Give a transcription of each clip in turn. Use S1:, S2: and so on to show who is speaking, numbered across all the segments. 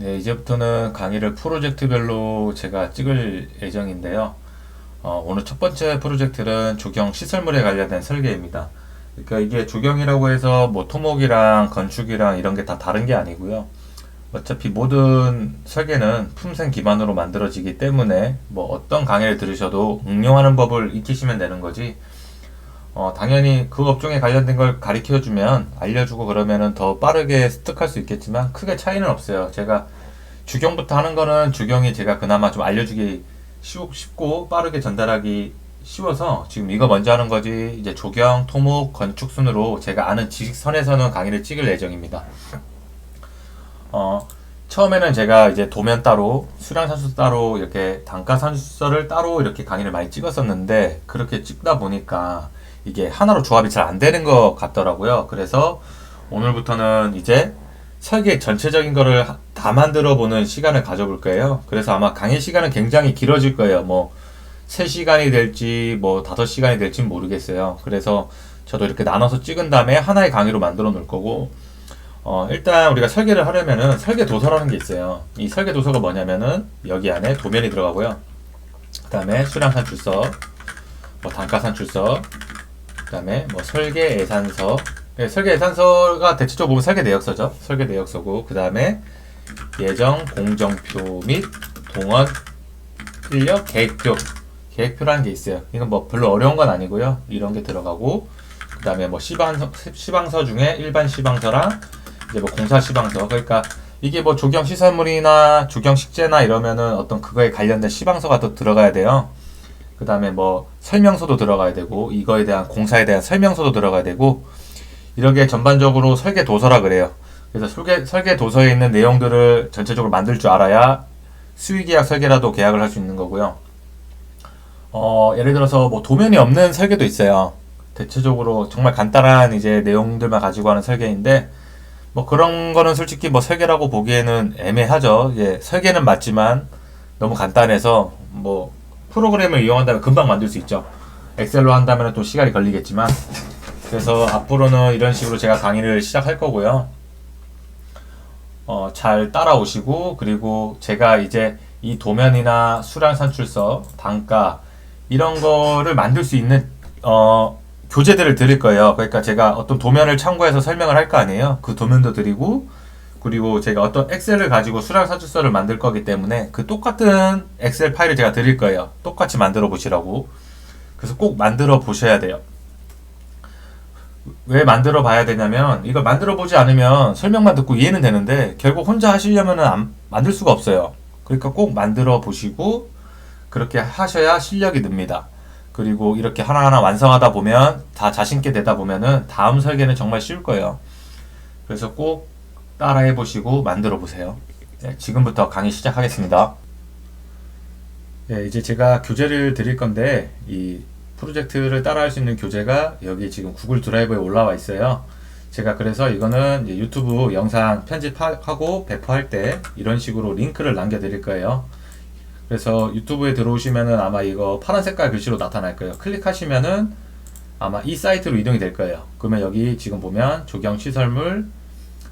S1: 네, 이제부터는 강의를 프로젝트별로 제가 찍을 예정인데요. 오늘 첫 번째 프로젝트는 조경 시설물에 관련된 설계입니다. 그러니까 이게 조경이라고 해서 뭐 토목이랑 건축이랑 이런 게 다 다른 게 아니고요. 어차피 모든 설계는 품생 기반으로 만들어지기 때문에 뭐 어떤 강의를 들으셔도 응용하는 법을 익히시면 되는 거지. 당연히 그 업종에 관련된 걸 가르쳐주면 알려주고 그러면은 더 빠르게 습득할 수 있겠지만 크게 차이는 없어요. 제가 주경부터 하는 거는 주경이 제가 그나마 좀 알려주기 쉽고 빠르게 전달하기 쉬워서 지금 이거 먼저 하는 거지. 이제 조경, 토목, 건축 순으로 제가 아는 지식선에서는 강의를 찍을 예정입니다. 어, 처음에는 제가 이제 도면 따로, 수량산수 따로, 이렇게 단가산수를 따로 이렇게 강의를 많이 찍었었는데, 그렇게 찍다 보니까 이게 하나로 조합이 잘 안 되는 것 같더라고요. 그래서 오늘부터는 이제 설계 전체적인 거를 다 만들어 보는 시간을 가져볼 거예요. 그래서 아마 강의 시간은 굉장히 길어질 거예요. 뭐, 3시간이 될지, 뭐, 5시간이 될지 모르겠어요. 그래서 저도 이렇게 나눠서 찍은 다음에 하나의 강의로 만들어 놓을 거고, 일단 우리가 설계를 하려면은 설계 도서라는 게 있어요. 이 설계 도서가 뭐냐면은 여기 안에 도면이 들어가고요. 그 다음에 수량 산출서, 뭐 단가 산출서, 그 다음에 뭐 설계 예산서. 네, 설계 예산서가 대체적으로 보면 설계 내역서죠. 설계 내역서고, 그 다음에 예정 공정표 및 동원 인력 계획표. 계획표라는 게 있어요. 이건 뭐 별로 어려운 건 아니고요. 이런 게 들어가고, 그 다음에 뭐 시방서 중에 일반 시방서랑 이제 뭐 공사 시방서. 그러니까 이게 뭐 조경 시설물이나 조경 식재나 이러면은 어떤 그거에 관련된 시방서가 또 들어가야 돼요. 그 다음에 뭐 설명서도 들어가야 되고, 이거에 대한 공사에 대한 설명서도 들어가야 되고, 이렇게 전반적으로 설계 도서라 그래요. 그래서 설계 도서에 있는 내용들을 전체적으로 만들 줄 알아야 수의계약 설계라도 계약을 할 수 있는 거고요. 예를 들어서 뭐 도면이 없는 설계도 있어요. 대체적으로 정말 간단한 이제 내용들만 가지고 하는 설계인데, 뭐 그런 거는 솔직히 뭐 설계라고 보기에는 애매하죠. 예, 설계는 맞지만 너무 간단해서 뭐 프로그램을 이용한다면 금방 만들 수 있죠. 엑셀로 한다면 또 시간이 걸리겠지만, 그래서 앞으로는 이런 식으로 제가 강의를 시작할 거고요. 잘 따라오시고, 그리고 제가 이제 이 도면이나 수량 산출서, 단가 이런 거를 만들 수 있는 교재들을 드릴 거예요. 그러니까 제가 어떤 도면을 참고해서 설명을 할 거 아니에요. 그 도면도 드리고, 그리고 제가 어떤 엑셀을 가지고 수량 산출서를 만들 거기 때문에 그 똑같은 엑셀 파일을 제가 드릴 거예요. 똑같이 만들어 보시라고. 그래서 꼭 만들어 보셔야 돼요. 왜 만들어 봐야 되냐면, 이걸 만들어 보지 않으면 설명만 듣고 이해는 되는데 결국 혼자 하시려면 만들 수가 없어요. 그러니까 꼭 만들어 보시고 그렇게 하셔야 실력이 늡니다. 그리고 이렇게 하나하나 완성하다 보면, 다 자신있게 되다 보면은 다음 설계는 정말 쉬울 거예요. 그래서 꼭 따라해 보시고 만들어 보세요. 네, 지금부터 강의 시작하겠습니다. 네, 이제 제가 교재를 드릴 건데, 이 프로젝트를 따라할 수 있는 교재가 여기 지금 구글 드라이브에 올라와 있어요. 제가 그래서 이거는 이제 유튜브 영상 편집하고 배포할 때 이런 식으로 링크를 남겨 드릴 거예요. 그래서 유튜브에 들어오시면은 아마 이거 파란 색깔 글씨로 나타날 거예요. 클릭하시면은 아마 이 사이트로 이동이 될 거예요. 그러면 여기 지금 보면 조경 시설물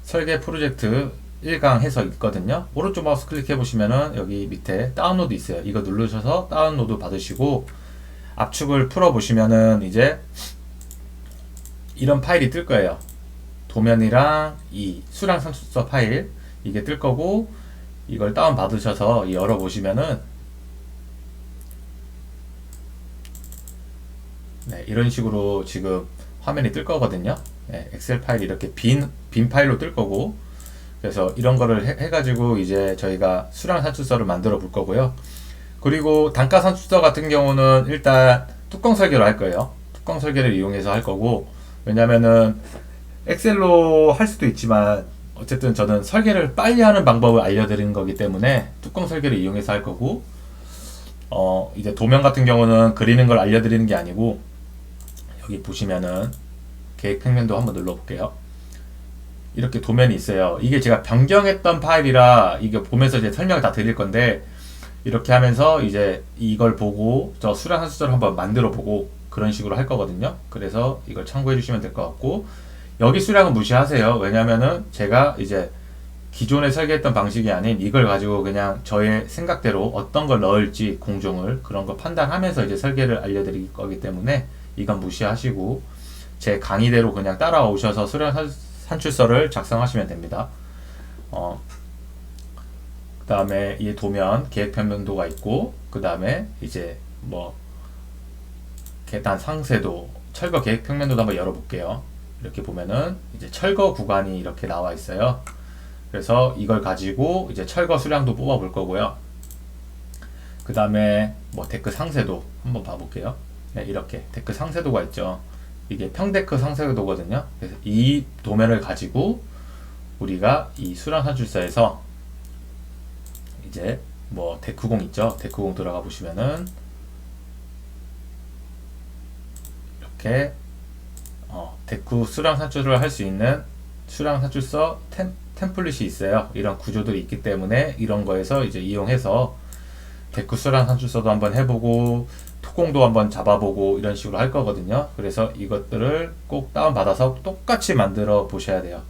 S1: 설계 프로젝트 1강 해서 있거든요. 오른쪽 마우스 클릭해 보시면은 여기 밑에 다운로드 있어요. 이거 누르셔서 다운로드 받으시고 압축을 풀어 보시면은 이제 이런 파일이 뜰 거예요. 도면이랑 이 수량 산출서 파일, 이게 뜰 거고, 이걸 다운 받으셔서 열어 보시면은 네, 이런 식으로 지금 화면이 뜰 거거든요. 네, 엑셀 파일이 이렇게 빈 파일로 뜰 거고, 그래서 이런 거를 해가지고 이제 저희가 수량 산출서를 만들어 볼 거고요. 그리고 단가 산출서 같은 경우는 일단 뚜껑 설계로 할 거예요. 뚜껑 설계를 이용해서 할 거고, 왜냐면은 엑셀로 할 수도 있지만 어쨌든 저는 설계를 빨리 하는 방법을 알려드리는 거기 때문에 뚜껑 설계를 이용해서 할 거고, 이제 도면 같은 경우는 그리는 걸 알려드리는 게 아니고, 여기 보시면은 계획 평면도 한번 눌러볼게요. 이렇게 도면이 있어요. 이게 제가 변경했던 파일이라 이게 보면서 이제 설명을 다 드릴 건데, 이렇게 하면서 이제 이걸 보고 저 수량 산출서를 한번 만들어 보고 그런 식으로 할 거거든요. 그래서 이걸 참고해 주시면 될 것 같고, 여기 수량은 무시하세요. 왜냐면은 제가 이제 기존에 설계했던 방식이 아닌 이걸 가지고 그냥 저의 생각대로 어떤 걸 넣을지 공종을 그런 거 판단하면서 이제 설계를 알려드릴 거기 때문에 이건 무시하시고 제 강의대로 그냥 따라오셔서 수량 산출서를 작성하시면 됩니다. 그 다음에 이 도면 계획 평면도가 있고, 그 다음에 이제 뭐 계단 상세도, 철거 계획 평면도도 한번 열어볼게요. 이렇게 보면은 이제 철거 구간이 이렇게 나와 있어요. 그래서 이걸 가지고 이제 철거 수량도 뽑아 볼 거고요. 그 다음에 뭐 데크 상세도 한번 봐볼게요. 네, 이렇게 데크 상세도가 있죠. 이게 평데크 상세도거든요. 그래서 이 도면을 가지고 우리가 이 수량 산출서에서 이제 뭐 데크공 있죠. 데크공 들어가 보시면은 이렇게 데크 수량 산출을 할 수 있는 수량 산출서 템플릿이 있어요. 이런 구조들이 있기 때문에 이런 거에서 이제 이용해서 데크 수량 산출서도 한번 해보고 토공도 한번 잡아보고 이런 식으로 할 거거든요. 그래서 이것들을 꼭 다운받아서 똑같이 만들어 보셔야 돼요.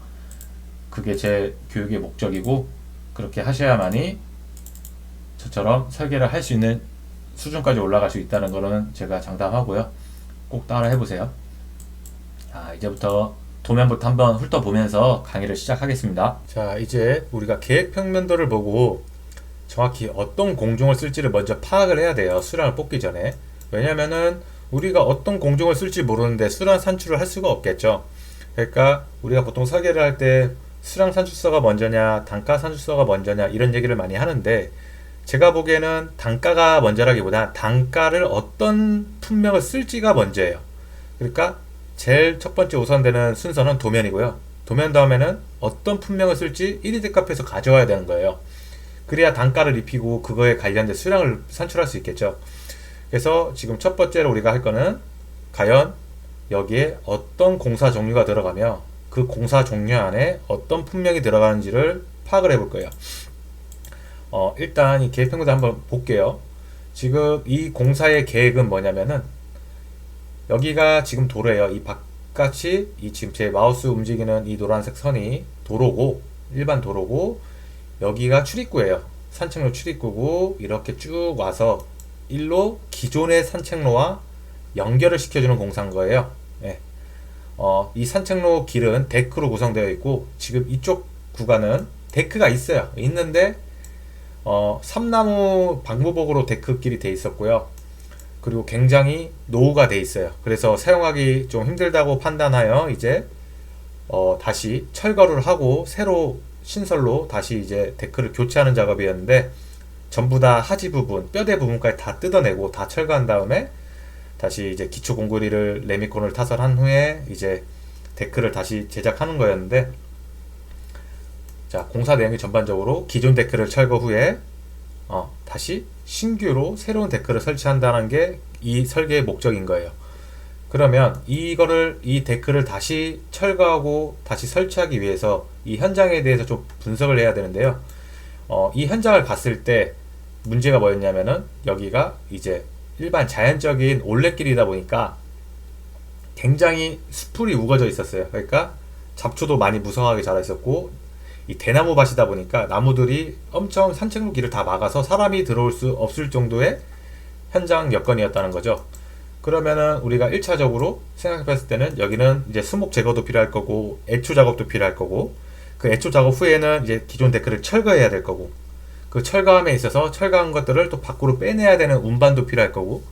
S1: 그게 제 교육의 목적이고, 그렇게 하셔야만이 저처럼 설계를 할 수 있는 수준까지 올라갈 수 있다는 거는 제가 장담하고요. 꼭 따라 해보세요. 자, 이제부터 도면부터 한번 훑어보면서 강의를 시작하겠습니다. 자, 이제 우리가 계획 평면도를 보고 정확히 어떤 공종을 쓸지를 먼저 파악을 해야 돼요. 수량을 뽑기 전에. 왜냐면은 우리가 어떤 공종을 쓸지 모르는데 수량 산출을 할 수가 없겠죠. 그러니까 우리가 보통 설계를 할 때 수량 산출서가 먼저냐 단가 산출서가 먼저냐 이런 얘기를 많이 하는데, 제가 보기에는 단가가 먼저라기보다 단가를 어떤 품명을 쓸지가 먼저예요. 그러니까 제일 첫 번째 우선되는 순서는 도면이고요. 도면 다음에는 어떤 품명을 쓸지 1위 값에서 가져와야 되는 거예요. 그래야 단가를 입히고 그거에 관련된 수량을 산출할 수 있겠죠. 그래서 지금 첫 번째로 우리가 할 거는 과연 여기에 어떤 공사 종류가 들어가며 그 공사 종류 안에 어떤 품명이 들어가는지를 파악을 해볼 거예요. 일단 이 계획 평면도 한번 볼게요. 지금 이 공사의 계획은 뭐냐면은 여기가 지금 도로예요. 이 바깥이 이 지금 제 마우스 움직이는 이 노란색 선이 도로고, 일반 도로고, 여기가 출입구예요. 산책로 출입구고, 이렇게 쭉 와서 일로 기존의 산책로와 연결을 시켜주는 공사인 거예요. 네. 이 산책로 길은 데크로 구성되어 있고, 지금 이쪽 구간은 데크가 있어요. 있는데 삼나무 방부복으로 데크길이 돼 있었고요. 그리고 굉장히 노후가 돼 있어요. 그래서 사용하기 좀 힘들다고 판단하여 이제 다시 철거를 하고 새로 신설로 다시 이제 데크를 교체하는 작업이었는데, 전부 다 하지 부분, 뼈대 부분까지 다 뜯어내고 다 철거한 다음에 다시 이제 기초 공구리를 레미콘을 타설한 후에 이제 데크를 다시 제작하는 거였는데, 자, 공사 내용이 전반적으로 기존 데크를 철거 후에 다시 신규로 새로운 데크를 설치한다는 게 이 설계의 목적인 거예요. 그러면 이 데크를 다시 철거하고 다시 설치하기 위해서 이 현장에 대해서 좀 분석을 해야 되는데요. 이 현장을 갔을 때 문제가 뭐였냐면은 여기가 이제 일반 자연적인 올레길이다 보니까 굉장히 수풀이 우거져 있었어요. 그러니까 잡초도 많이 무성하게 자라 있었고, 이 대나무 밭이다 보니까 나무들이 엄청 산책로 길을 다 막아서 사람이 들어올 수 없을 정도의 현장 여건이었다는 거죠. 그러면은 우리가 1차적으로 생각했을 때는 여기는 이제 수목 제거도 필요할 거고, 애초 작업도 필요할 거고, 그 애초 작업 후에는 이제 기존 데크를 철거해야 될 거고, 그 철거함에 있어서 철거한 것들을 또 밖으로 빼내야 되는 운반도 필요할 거고,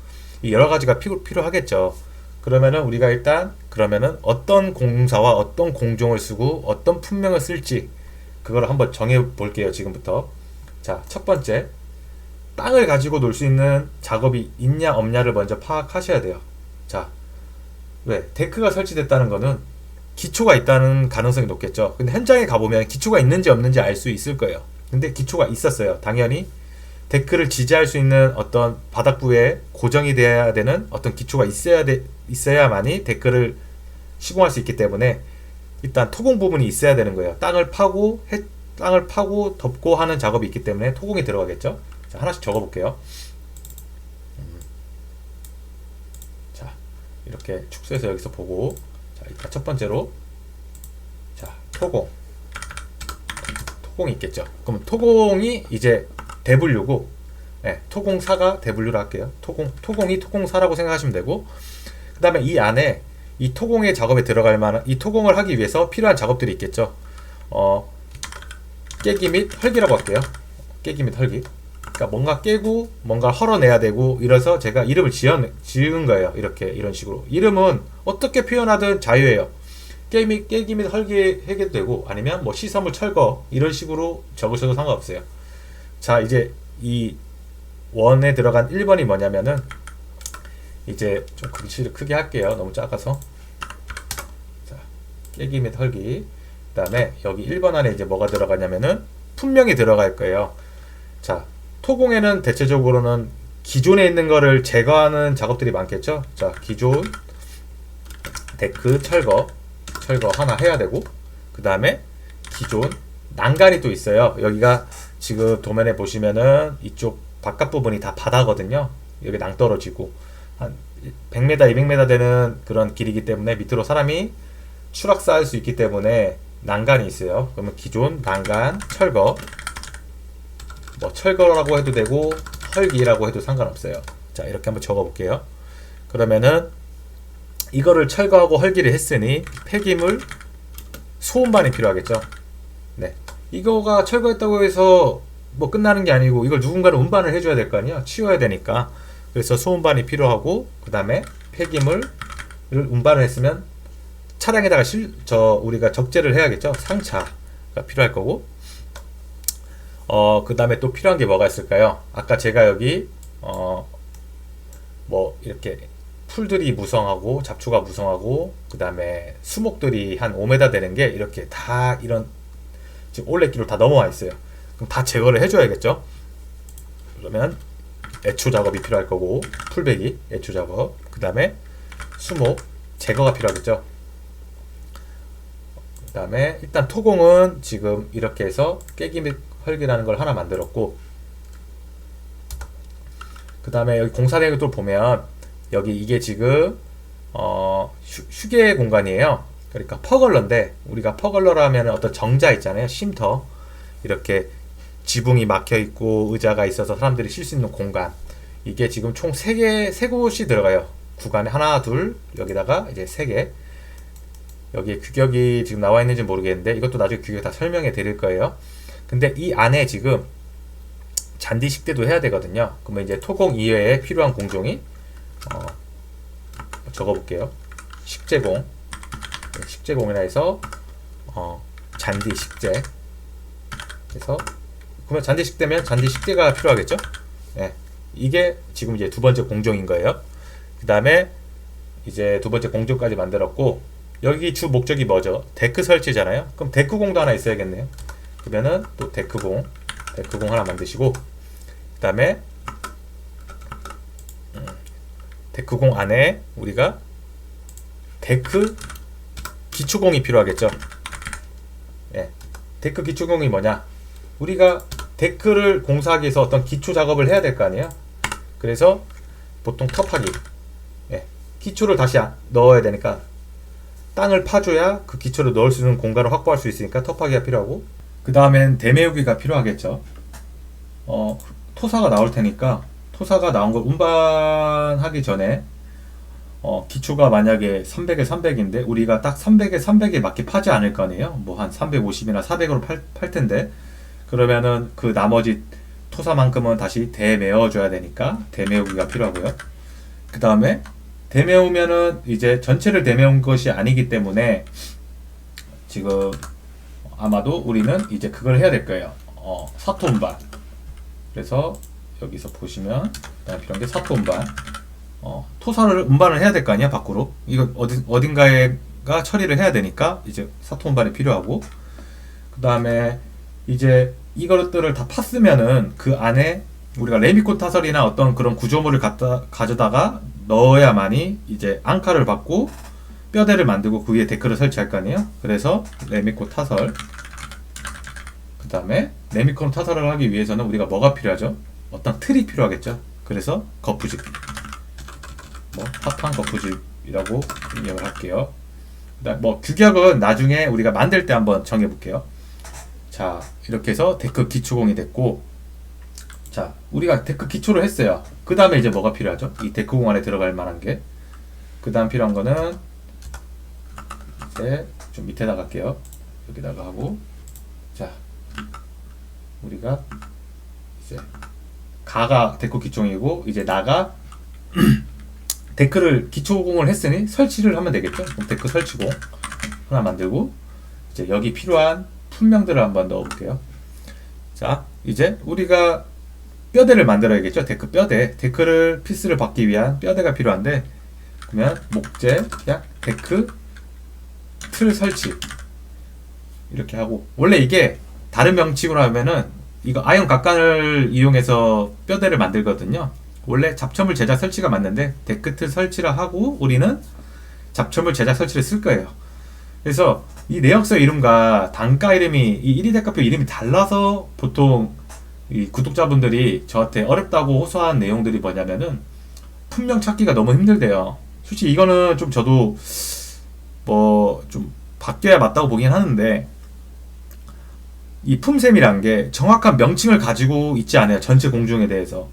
S1: 이 여러 가지가 필요하겠죠. 그러면은 우리가 일단 그러면은 어떤 공사와 어떤 공종을 쓰고 어떤 품명을 쓸지 그걸 한번 정해 볼게요. 지금부터. 자, 첫 번째, 땅을 가지고 놀 수 있는 작업이 있냐 없냐를 먼저 파악하셔야 돼요. 자, 왜? 데크가 설치됐다는 거는 기초가 있다는 가능성이 높겠죠. 근데 현장에 가보면 기초가 있는지 없는지 알 수 있을 거예요. 근데 기초가 있었어요. 당연히 데크를 지지할 수 있는 어떤 바닥부에 고정이 돼야 되는 어떤 기초가 있어야만이 데크를 시공할 수 있기 때문에 일단 토공 부분이 있어야 되는 거예요. 땅을 파고 덮고 하는 작업이 있기 때문에 토공이 들어가겠죠. 자, 하나씩 적어볼게요. 자, 이렇게 축소해서 여기서 보고, 자, 일단 첫 번째로, 자, 토공.
S2: 토공이 있겠죠. 그럼 토공이 이제 대분류고, 네, 토공사가 대분류로 할게요. 토공이 토공사라고 생각하시면 되고, 그 다음에 이 안에 이 토공의 작업에 들어갈 만한, 이 토공을 하기 위해서 필요한 작업들이 있겠죠. 깨기 및 헐기라고 할게요. 깨기 및 헐기. 그러니까 뭔가 깨고 뭔가 헐어내야 되고, 이래서 제가 이름을 지은 거예요. 이렇게 이런 식으로. 이름은 어떻게 표현하든 자유예요. 깨기 및 헐기 해도 되고, 아니면 뭐 시설물 철거 이런 식으로 적으셔도 상관없어요. 자, 이제 이 원에 들어간 1번이 뭐냐면은, 이제 좀 글씨를 크게 할게요. 너무 작아서. 자, 깨기 및 헐기. 그 다음에 여기 1번 안에 이제 뭐가 들어가냐면은 품명이 들어갈 거예요. 자, 토공에는 대체적으로는 기존에 있는 거를 제거하는 작업들이 많겠죠. 자, 기존 데크 철거 하나 해야 되고, 그 다음에 기존 난간이 또 있어요. 여기가 지금 도면에 보시면은 이쪽 바깥 부분이 다 바다거든요. 여기 낭떠러지고 한 100m, 200m 되는 그런 길이기 때문에 밑으로 사람이 추락사할 수 있기 때문에 난간이 있어요. 그러면 기존 난간 철거, 뭐 철거라고 해도 되고 헐기라고 해도 상관없어요. 자, 이렇게 한번 적어 볼게요. 그러면은 이거를 철거하고 헐기를 했으니 폐기물 소음반이 필요하겠죠. 네, 이거가 철거했다고 해서 뭐 끝나는 게 아니고, 이걸 누군가는 운반을 해줘야 될 거 아니야. 치워야 되니까. 그래서 소음반이 필요하고, 그 다음에 폐기물을 운반을 했으면 차량에다가 우리가 적재를 해야겠죠. 상차가 필요할 거고, 그 다음에 또 필요한 게 뭐가 있을까요? 아까 제가 여기 뭐 이렇게 풀들이 무성하고 잡초가 무성하고, 그 다음에 수목들이 한 5m 되는 게 이렇게 다 이런 지금 올레길로 다 넘어와 있어요. 그럼 다 제거를 해줘야겠죠. 그러면 애초 작업이 필요할 거고, 풀베기 애초 작업, 그 다음에 수목 제거가 필요하겠죠. 그 다음에 일단 토공은 지금 이렇게 해서 깨기 및 헐기라는 걸 하나 만들었고, 그 다음에 여기 공사대를 또 보면 여기 이게 지금 휴게 공간이에요. 그러니까 퍼걸러인데, 우리가 퍼걸러라 하면 어떤 정자 있잖아요. 쉼터, 이렇게 지붕이 막혀 있고 의자가 있어서 사람들이 쉴 수 있는 공간, 이게 지금 총 3곳이 들어가요. 구간에 하나, 둘, 여기다가 이제 3개. 여기 규격이 지금 나와 있는지 모르겠는데, 이것도 나중에 규격 다 설명해 드릴 거예요. 근데 이 안에 지금 잔디 식대도 해야 되거든요. 그러면 이제 토공 이외에 필요한 공종이 적어 볼게요. 식재공이라 해서 잔디 식재. 그래서 그러면 잔디 식대면 잔디 식재가 필요하겠죠. 네, 이게 지금 이제 두 번째 공종인 거예요. 그 다음에 이제 두 번째 공종까지 만들었고, 여기 주 목적이 뭐죠? 데크 설치잖아요. 그럼 데크공도 하나 있어야겠네요. 그러면은 또 데크공 하나 만드시고, 그 다음에 데크공 안에 우리가 데크 기초공이 필요하겠죠. 예, 데크 기초공이 뭐냐? 우리가 데크를 공사하기 위해서 어떤 기초 작업을 해야 될 거 아니에요. 그래서 보통 터파기, 예, 기초를 다시 넣어야 되니까 땅을 파줘야 그 기초를 넣을 수 있는 공간을 확보할 수 있으니까 터파기가 필요하고, 그 다음엔 대매우기가 필요하겠죠. 토사가 나올 테니까 토사가 나온 걸 운반하기 전에 기초가 만약에 300에 300인데 우리가 딱 300에 300에 맞게 파지 않을 거 아니에요. 뭐 한 350이나 400으로 팔 텐데, 그러면은 그 나머지 토사만큼은 다시 대매워 줘야 되니까 대매우기가 필요하고요. 그 다음에 대매우면은 이제 전체를 대매운 것이 아니기 때문에 지금 아마도 우리는 이제 그걸 해야 될 거예요. 사토 운반. 그래서 여기서 보시면 필요한 게 사토 운반. 토사를 운반을 해야 될 거 아니야, 밖으로. 이거 어딘가에가 처리를 해야 되니까 이제 사토 운반이 필요하고, 그 다음에 이제 이것들을 다 팠으면은 그 안에 우리가 레미콘 타설이나 어떤 그런 구조물을 가져다가 넣어야만이 이제 앙카를 받고 뼈대를 만들고 그 위에 데크를 설치할 거 아니에요. 그래서 레미콘 타설, 그 다음에 레미콘 타설을 하기 위해서는 우리가 뭐가 필요하죠? 어떤 틀이 필요하겠죠. 그래서 거푸집, 뭐 합판 거푸집이라고 입력을 할게요. 뭐 규격은 나중에 우리가 만들 때 한번 정해 볼게요.
S1: 자, 이렇게 해서 데크 기초공이 됐고, 자, 우리가 데크 기초를 했어요. 그 다음에 이제 뭐가 필요하죠? 이 데크공 안에 들어갈 만한 게. 그 다음 필요한 거는, 이제 좀 밑에다 갈게요. 여기다가 하고, 자, 우리가 이제 가가 데크 기초공이고, 이제 나가 데크를 기초공을 했으니 설치를 하면 되겠죠? 그럼 데크 설치공 하나 만들고, 이제 여기 필요한 품명들을 한번 넣어볼게요. 자, 이제 우리가 뼈대를 만들어야겠죠? 데크 뼈대. 데크를 피스를 받기 위한 뼈대가 필요한데, 그러면 목재 그냥 데크 틀 설치 이렇게 하고, 원래 이게 다른 명칭으로 하면은 이거 아연 각관을 이용해서 뼈대를 만들거든요. 원래 잡초물 제작 설치가 맞는데 데크 틀 설치를 하고 우리는 잡초물 제작 설치를 쓸 거예요. 그래서 이 내역서 이름과 단가 이름이, 이 1위 대가표 이름이 달라서 보통 이 구독자분들이 저한테 어렵다고 호소한 내용들이 뭐냐면은 품명 찾기가 너무 힘들대요. 솔직히 이거는 좀 저도 뭐 좀 바뀌어야 맞다고 보긴 하는데, 이 품셈이란 게 정확한 명칭을 가지고 있지 않아요. 전체 공중에 대해서.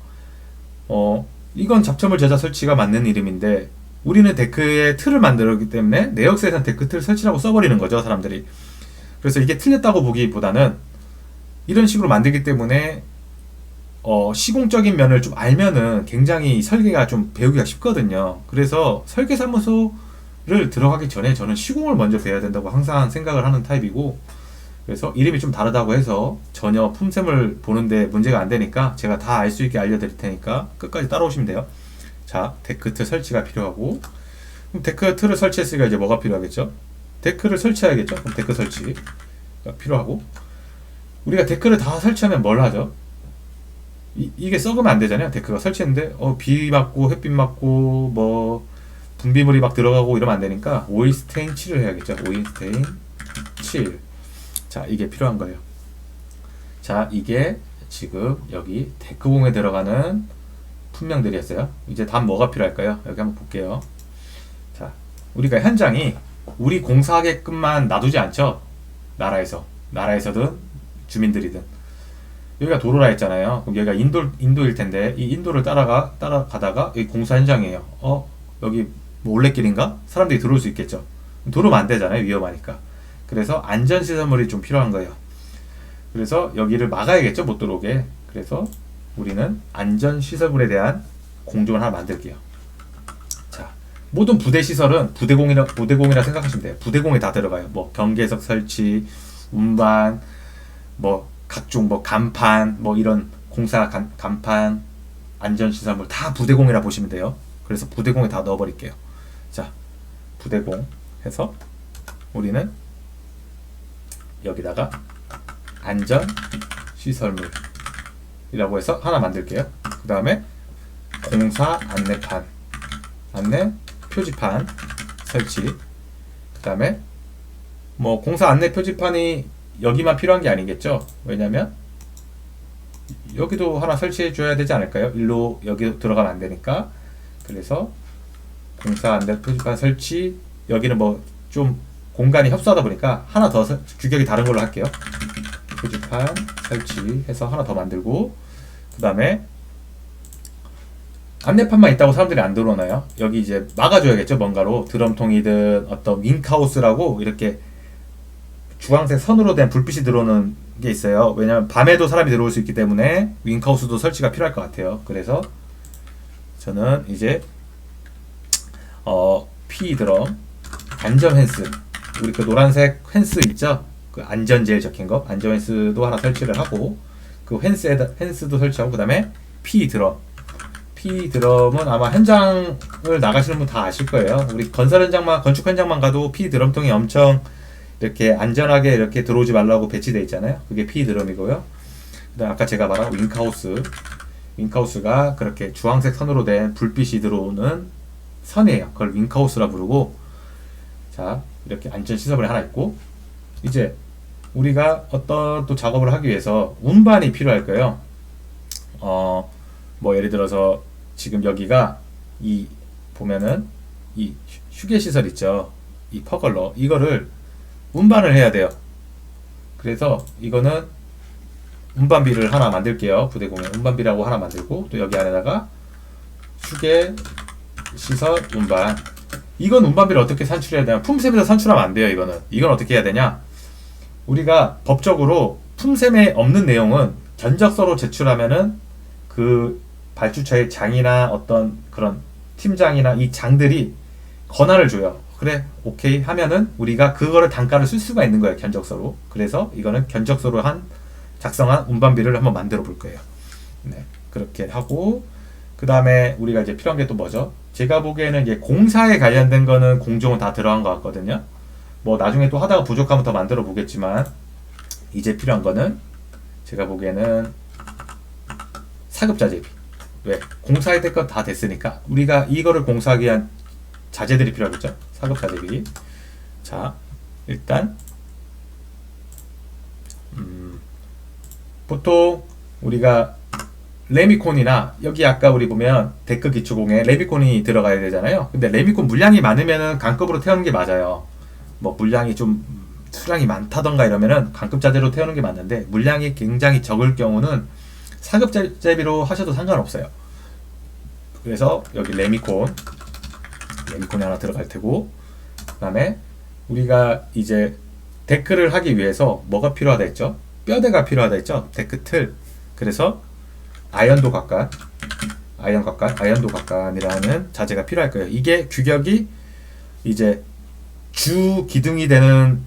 S1: 이건 잡초물 제작 설치가 맞는 이름인데 우리는 데크의 틀을 만들었기 때문에 내역서에서는 데크 틀 설치라고 써버리는 거죠, 사람들이. 그래서 이게 틀렸다고 보기보다는 이런 식으로 만들기 때문에 시공적인 면을 좀 알면은 굉장히 설계가 좀 배우기가 쉽거든요. 그래서 설계사무소를 들어가기 전에 저는 시공을 먼저 배워야 된다고 항상 생각을 하는 타입이고, 그래서 이름이 좀 다르다고 해서 전혀 품셈을 보는데 문제가 안 되니까 제가 다 알 수 있게 알려드릴 테니까 끝까지 따라오시면 돼요. 자, 데크 틀 설치가 필요하고, 그럼 데크 틀을 설치했으니까 이제 뭐가 필요하겠죠? 데크를 설치해야겠죠? 그럼 데크 설치가 필요하고, 우리가 데크를 다 설치하면 뭘 하죠? 이게 썩으면 안 되잖아요. 데크가 설치했는데 비 맞고 햇빛 맞고 뭐 분비물이 막 들어가고 이러면 안 되니까 오일 스테인 칠을 해야겠죠. 오일 스테인 칠. 자, 이게 필요한 거예요. 자, 이게 지금 여기 데크공에 들어가는 품명들이었어요. 이제 다음 뭐가 필요할까요? 여기 한번 볼게요. 자, 우리가 현장이 우리 공사하게끔만 놔두지 않죠. 나라에서든 주민들이든. 여기가 도로라 했잖아요. 그럼 여기가 인도일 텐데 이 인도를 따라가다가 여기 공사 현장이에요. 여기 뭐 올레길인가? 사람들이 들어올 수 있겠죠. 들어오면 안 되잖아요. 위험하니까. 그래서 안전시설물이 좀 필요한 거예요. 그래서 여기를 막아야겠죠. 못 들어오게. 그래서 우리는 안전시설물에 대한 공정을 하나 만들게요. 자, 모든 부대시설은 부대공이라 생각하시면 돼요. 부대공에 다 들어가요. 뭐 경계석 설치, 운반, 뭐 각종 뭐 간판, 뭐 이런 공사 간판, 안전시설물 다 부대공이라 보시면 돼요. 그래서 부대공에 다 넣어버릴게요. 자, 부대공 해서 우리는 여기다가 안전시설물이라고 해서 하나 만들게요. 그 다음에 공사 안내판, 안내 표지판 설치. 그 다음에 뭐 공사 안내 표지판이 여기만 필요한 게 아니겠죠. 왜냐면 여기도 하나 설치해 줘야 되지 않을까요? 일로 여기 들어가면 안 되니까. 그래서 공사 안내 표지판 설치, 여기는 뭐 좀 공간이 협소하다 보니까 하나 더 규격이 다른 걸로 할게요. 표지판 설치해서 하나 더 만들고, 그 다음에 안내판만 있다고 사람들이 안 들어오나요? 여기 이제 막아줘야겠죠. 뭔가로 드럼통이든 어떤 윙크하우스라고 이렇게 주황색 선으로 된 불빛이 들어오는 게 있어요. 왜냐면 밤에도 사람이 들어올 수 있기 때문에 윙크하우스도 설치가 필요할 것 같아요. 그래서 저는 이제 P드럼 안전 펜스, 우리 그 노란색 펜스 있죠? 그 안전제일 적힌 거, 안전 펜스도 하나 설치를 하고, 그 펜스도 설치하고, 그 다음에 P드럼은 아마 현장을 나가시는 분 다 아실 거예요. 우리 건축 현장만 가도 P드럼통이 엄청 이렇게 안전하게 이렇게 들어오지 말라고 배치되어 있잖아요. 그게 P드럼이고요. 그다음 아까 제가 말한 윙크하우스가 그렇게 주황색 선으로 된 불빛이 들어오는 선이에요. 그걸 윙크하우스라 부르고, 자, 이렇게 안전시설물이 하나 있고, 이제 우리가 어떤 또 작업을 하기 위해서 운반이 필요할 거예요. 뭐 예를 들어서 지금 여기가 이 보면은 이 휴게시설 있죠. 이 퍼걸러, 이거를 운반을 해야 돼요. 그래서 이거는 운반비를 하나 만들게요. 부대공에 운반비라고 하나 만들고, 또 여기 안에다가 휴게 시설 운반. 이건 운반비를 어떻게 산출해야 되냐? 품셈에서 산출하면 안 돼요. 이건 어떻게 해야 되냐? 우리가 법적으로 품셈에 없는 내용은 견적서로 제출하면은 그 발주처의 장이나 어떤 그런 팀장이나 이 장들이 권한을 줘요. 그래, 오케이 하면은 우리가 그거를 단가를 쓸 수가 있는 거예요. 견적서로. 그래서 이거는 견적서로 작성한 운반비를 한번 만들어 볼 거예요. 네, 그렇게 하고, 그 다음에 우리가 이제 필요한 게 또 뭐죠? 제가 보기에는 이제 공사에 관련된 거는 공정은 다 들어간 것 같거든요. 뭐 나중에 또 하다가 부족하면 더 만들어 보겠지만, 이제 필요한 거는 제가 보기에는 사급자재비. 왜? 공사할 때 것 다 됐으니까 우리가 이거를 공사하기 위한 자재들이 필요하겠죠? 사급자재비. 자, 일단 보통 우리가 레미콘이나 여기 아까 우리 보면 데크 기초공에 레미콘이 들어가야 되잖아요. 근데 레미콘 물량이 많으면은 강급으로 태우는 게 맞아요. 뭐 물량이 좀 수량이 많다던가 이러면은 강급자재로 태우는 게 맞는데, 물량이 굉장히 적을 경우는 사급자재비로 하셔도 상관없어요. 그래서 여기 레미콘이 하나 들어갈 테고, 그 다음에 우리가 이제 데크를 하기 위해서 뭐가 필요하다 했죠? 뼈대가 필요하다 했죠? 데크 틀. 그래서 아연도 각간이라는 자재가 필요할 거예요. 이게 규격이 이제 주 기둥이 되는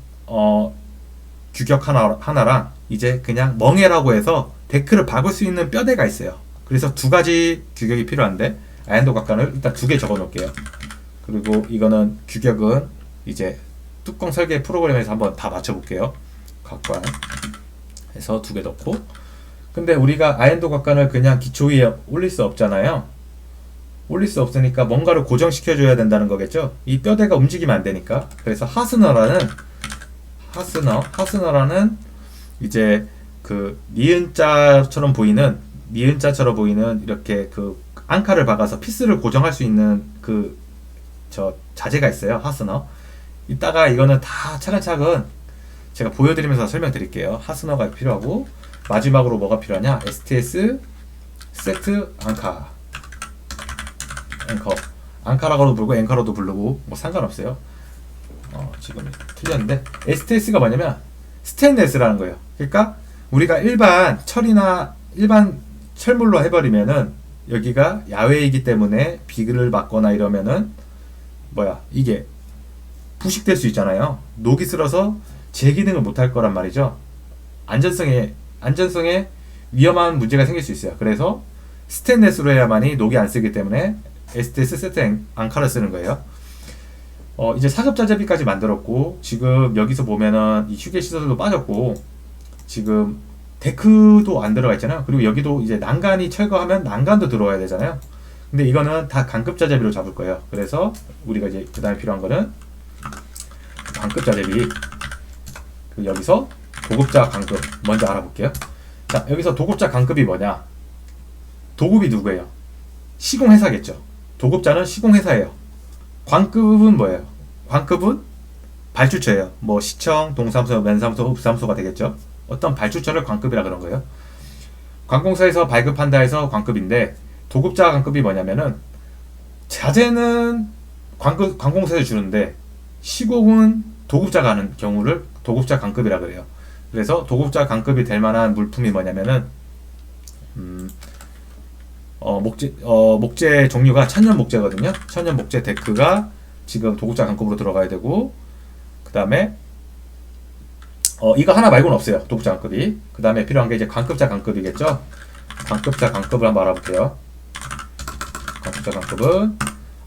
S1: 규격 하나랑 이제 그냥 멍해라고 해서 데크를 박을 수 있는 뼈대가 있어요. 그래서 두 가지 규격이 필요한데, 아연도 각간을 일단 2개 적어 놓을게요. 그리고 이거는 규격은 이제 뚜껑 설계 프로그램에서 한번 다 맞춰 볼게요. 각관 해서 2개 넣고, 근데 우리가 아연도 각간을 그냥 기초 위에 올릴 수 없잖아요. 올릴 수 없으니까 뭔가를 고정시켜 줘야 된다는 거겠죠. 이 뼈대가 움직이면 안 되니까. 그래서 하스너라는 이제 그 니은자처럼 보이는 이렇게 그 앙카를 박아서 피스를 고정할 수 있는 그 자재가 있어요. 하스너. 이따가 이거는 다 차근차근 제가 보여드리면서 설명드릴게요. 하스너가 필요하고, 마지막으로 뭐가 필요하냐? STS 세트 앙카라고도 부르고 앵커로도 부르고 뭐 상관없어요. 지금 틀렸는데, STS가 뭐냐면 스테인레스라는 거예요. 그러니까 우리가 일반 철물로 해버리면은 여기가 야외이기 때문에 비를 맞거나 이러면은 이게 부식될 수 있잖아요. 녹이 슬어서 제 기능을 못할 거란 말이죠. 안전성에 위험한 문제가 생길 수 있어요. 그래서 스테인레스로 해야만이 녹이 안 쓰기 때문에 STS 세트 앙카를 쓰는 거예요. 이제 사급자재비까지 만들었고, 지금 여기서 보면은 이 휴게 시설도 빠졌고, 지금 데크도 안 들어가 있잖아요. 그리고 여기도 이제 난간이 철거하면 난간도 들어와야 되잖아요. 근데 이거는 다 강급자재비로 잡을 거예요. 그래서 우리가 이제 그 다음에 필요한 거는 강급자재비. 여기서 도급자 강급 먼저 알아볼게요. 자, 여기서 도급자 강급이 뭐냐? 도급이 누구예요? 시공회사겠죠. 도급자는 시공회사예요. 관급은 뭐예요? 관급은 발주처예요. 뭐 시청, 동사무소, 면사무소, 읍사무소가 되겠죠. 어떤 발주처를 관급이라 그런 거예요. 관공서에서 발급한다 해서 관급인데, 도급자 관급이 뭐냐면은 자재는 관공서에서 주는데 시공은 도급자가 하는 경우를 도급자 관급이라 그래요. 그래서 도급자 관급이 될 만한 물품이 뭐냐면은 목재 종류가 천연 목재거든요. 천연 목재 데크가 지금 도급자 관급으로 들어가야 되고, 그 다음에 이거 하나 말고는 없어요. 도급자 관급이. 그 다음에 필요한 게 이제 관급자 관급이겠죠. 관급자 관급을 한번 알아볼게요. 관급자 관급은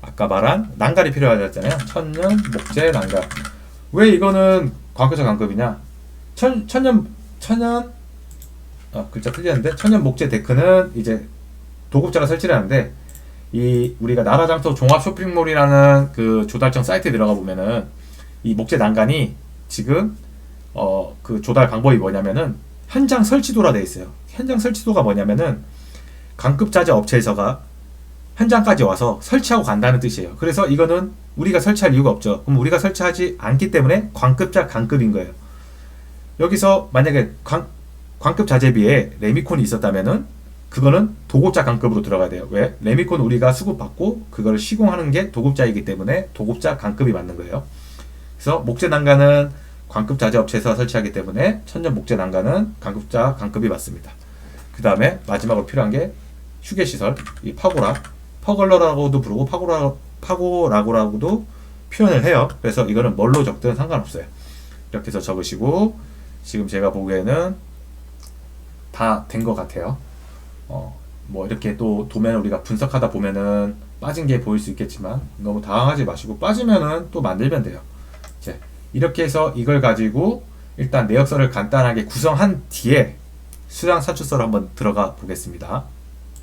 S1: 아까 말한 난간이 필요하다 했잖아요. 천연 목재 난간. 왜 이거는 관급자 관급이냐? 글자 틀렸는데, 천연 목재 데크는 이제 도급자가 설치를 하는데, 이 우리가 나라장터 종합 쇼핑몰이라는 그 조달청 사이트에 들어가 보면은 이 목재 난간이 지금 그 조달 방법이 뭐냐면은 현장 설치도라 돼 있어요. 현장 설치도가 뭐냐면은 강급자재 업체에서가 현장까지 와서 설치하고 간다는 뜻이에요. 그래서 이거는 우리가 설치할 이유가 없죠. 그럼 우리가 설치하지 않기 때문에 관급자 관급인 거예요.
S2: 여기서 만약에 광급 자재비에 레미콘이 있었다면은 그거는 도급자 강급으로 들어가야 돼요. 왜? 레미콘 우리가 수급받고 그걸 시공하는 게 도급자이기 때문에 도급자 강급이 맞는 거예요. 그래서 목재 난간은 광급 자재 업체에서 설치하기 때문에 천연 목재 난간은 광급자 강급이 맞습니다. 그 다음에 마지막으로 필요한 게 휴게 시설, 이 파고라, 퍼걸러라고도 부르고 파고라고라고도 표현을 해요. 그래서 이거는 뭘로 적든 상관없어요. 이렇게 해서 적으시고 지금 제가 보기에는 다 된 것 같아요. 뭐 이렇게 또 도면을 우리가 분석하다 보면은 빠진 게 보일 수 있겠지만 너무 당황하지 마시고 빠지면은 또 만들면 돼요. 이제 이렇게 해서 이걸 가지고 일단 내역서를 간단하게 구성한 뒤에 수량 산출서를 한번 들어가 보겠습니다.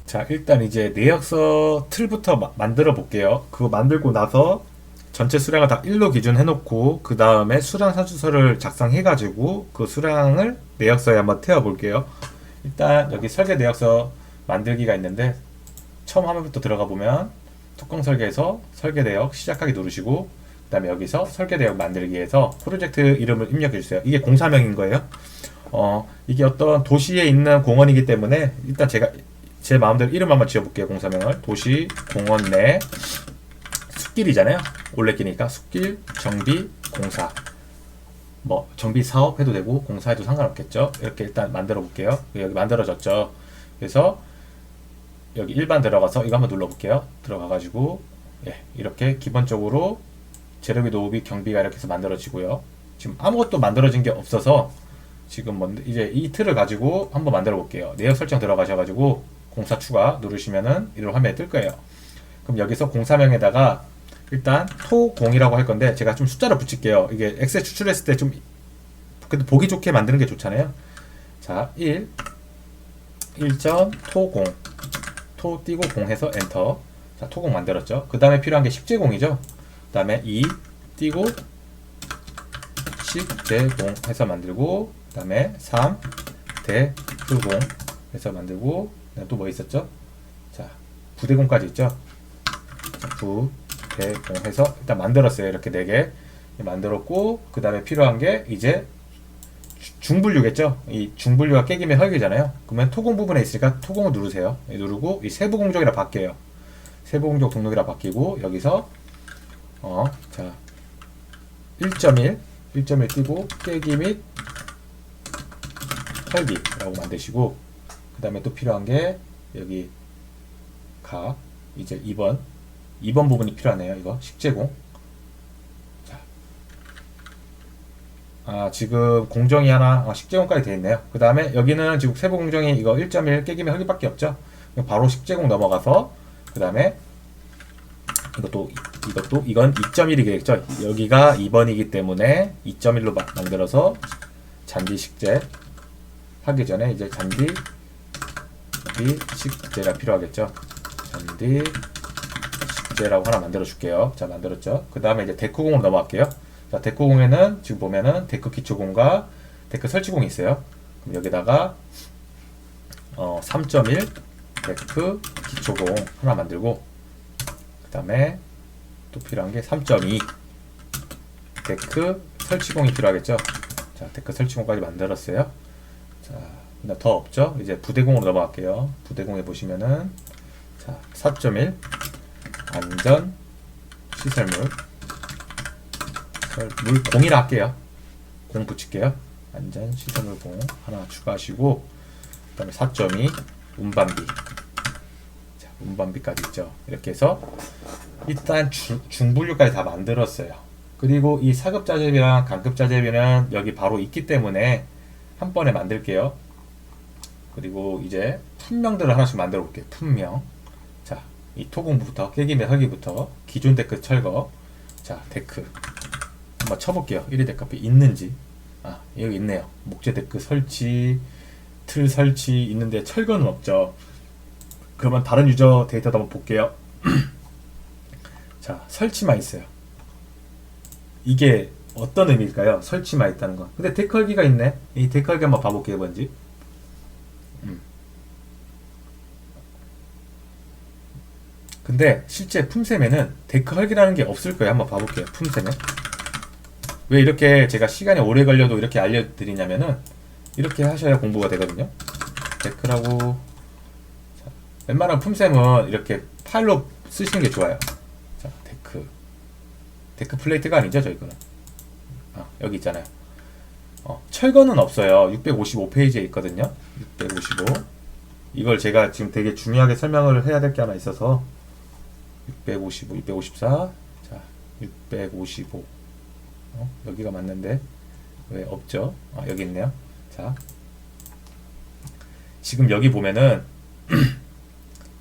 S2: 자, 일단 이제 내역서 틀부터 만들어 볼게요. 그거 만들고 나서 전체 수량을 다 1로 기준 해놓고 그 다음에 수량 산출서를 작성해가지고 그 수량을 내역서에 한번 태워 볼게요. 일단 여기 설계 내역서 만들기가 있는데 처음 화면부터 들어가 보면 뚜껑 설계에서 설계 내역 시작하기 누르시고 그 다음에 여기서 설계 내역 만들기에서 프로젝트 이름을 입력해 주세요. 이게 공사명인 거예요. 이게 어떤 도시에 있는 공원이기 때문에 일단 제가 제 마음대로 이름 한번 지어볼게요. 공사명을 도시 공원 내 숲길이잖아요. 올레길이니까 숲길 정비 공사, 뭐 정비 사업 해도 되고 공사해도 상관없겠죠. 이렇게 일단 만들어 볼게요. 여기 만들어졌죠. 그래서 여기 일반 들어가서 이거 한번 눌러 볼게요. 들어가 가지고 이렇게 기본적으로 재료비 노후비 경비가 이렇게 해서 만들어지고요. 지금 아무것도 만들어진 게 없어서 지금 뭔데 이제 이 틀을 가지고 한번 만들어 볼게요. 내역 설정 들어가셔 가지고 공사 추가 누르시면은 이런 화면에 뜰 거예요. 그럼 여기서 공사명에다가 일단 토공이라고 할 건데 제가 좀 숫자를 붙일게요. 이게 엑셀 추출했을 때 좀 근데 보기 좋게 만드는 게 좋잖아요. 자, 1점 토공, 토 띄고 공 해서 엔터. 자, 토공 만들었죠. 그 다음에 필요한 게 식재공이죠. 그 다음에 2 띄고 식재공 해서 만들고 그 다음에 3 대수공 해서 만들고 또 뭐 있었죠? 자, 부대공까지 있죠. 자, 부대공 해서 일단 만들었어요. 이렇게 4개 만들었고 그 다음에 필요한 게 이제 중분류겠죠. 이 중분류가 깨기면 헐기잖아요. 그러면 토공 부분에 있으니까 토공을 누르세요. 누르고 이 세부공정이라 바뀌어요. 세부공정 등록이라 바뀌고 여기서 자 1.1 띄고 깨기 및 헐기라고 만드시고 그 다음에 또 필요한 게 여기 이제 2번 부분이 필요하네요. 이거 식재공. 지금 공정이 하나 식재공까지 되어 있네요. 그 다음에 여기는 지금 세부 공정이 이거 1.1 깨기면 헐기밖에 없죠. 바로 식재공 넘어가서 그 다음에 이건 2.1이겠죠. 여기가 2번이기 때문에 2.1로 만들어서 잔디 식재 하기 전에 이제 잔디 식재가 필요하겠죠. 잔디 식재라고 하나 만들어 줄게요. 자, 만들었죠. 그 다음에 이제 데크공으로 넘어갈게요. 자, 데크공에는 지금 보면은 데크 기초공과 데크 설치공이 있어요. 그럼 여기다가 3.1 데크 기초공 하나 만들고 그 다음에 또 필요한 게 3.2 데크 설치공이 필요하겠죠. 자, 데크 설치공까지 만들었어요. 자, 근데 더 없죠. 이제 부대공으로 넘어갈게요. 부대공에 보시면은 자, 4.1 안전 시설물 물 공이라 할게요. 공 붙일게요. 안전 시설물 공 하나 추가하시고 그 다음에 4.2 운반비. 자, 운반비까지 있죠. 이렇게 해서 일단 중분류까지 다 만들었어요. 그리고 이 사급자재비랑 강급자재비는 여기 바로 있기 때문에 한 번에 만들게요. 그리고 이제 품명들을 하나씩 만들어 볼게요. 품명. 자, 이 토공부터 깨기 및 헐기부터 기존 데크 철거. 자, 데크 한번 쳐볼게요. 1위 데크 앞에 있는지. 여기 있네요. 목재 데크 설치, 틀 설치 있는데 철거는 없죠. 그러면 다른 유저 데이터도 한번 볼게요. 자, 설치만 있어요. 이게 어떤 의미일까요? 설치만 있다는 건. 근데 데크 헐기가 있네. 이 데크 헐기 한번 봐볼게요. 뭔지. 근데 실제 품셈에는 데크 헐기라는 게 없을 거예요. 한번 봐볼게요. 품셈에.
S1: 왜 이렇게 제가 시간이 오래 걸려도 이렇게 알려드리냐면은 이렇게 하셔야 공부가 되거든요. 데크라고 자, 웬만한 품셈은 이렇게 파일로 쓰시는 게 좋아요. 자, 데크 플레이트가 아니죠, 저희 거는. 여기 있잖아요. 철거는 없어요. 655페이지에 있거든요. 655. 이걸 제가 지금 되게 중요하게 설명을 해야 될 게 하나 있어서 655, 654, 자, 655. 여기가 맞는데 왜 없죠? 여기 있네요. 자, 지금 여기 보면은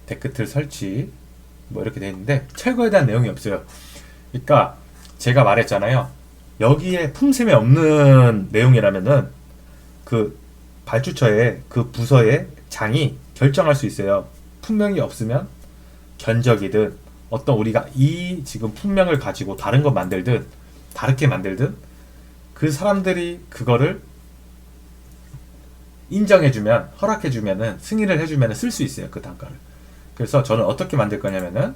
S1: 데크틀 설치 뭐 이렇게 돼 있는데 철거에 대한 내용이 없어요. 그러니까 제가 말했잖아요. 여기에 품셈이 없는 내용이라면은 그 발주처에 그 부서의 장이 결정할 수 있어요. 품명이 없으면 견적이든 어떤 우리가 이 지금 품명을 가지고 다른 거 만들든 다르게 만들든 그 사람들이 그거를 인정해주면 허락해주면은 승인을 해주면은 쓸 수 있어요. 그 단가를. 그래서 저는 어떻게 만들 거냐면은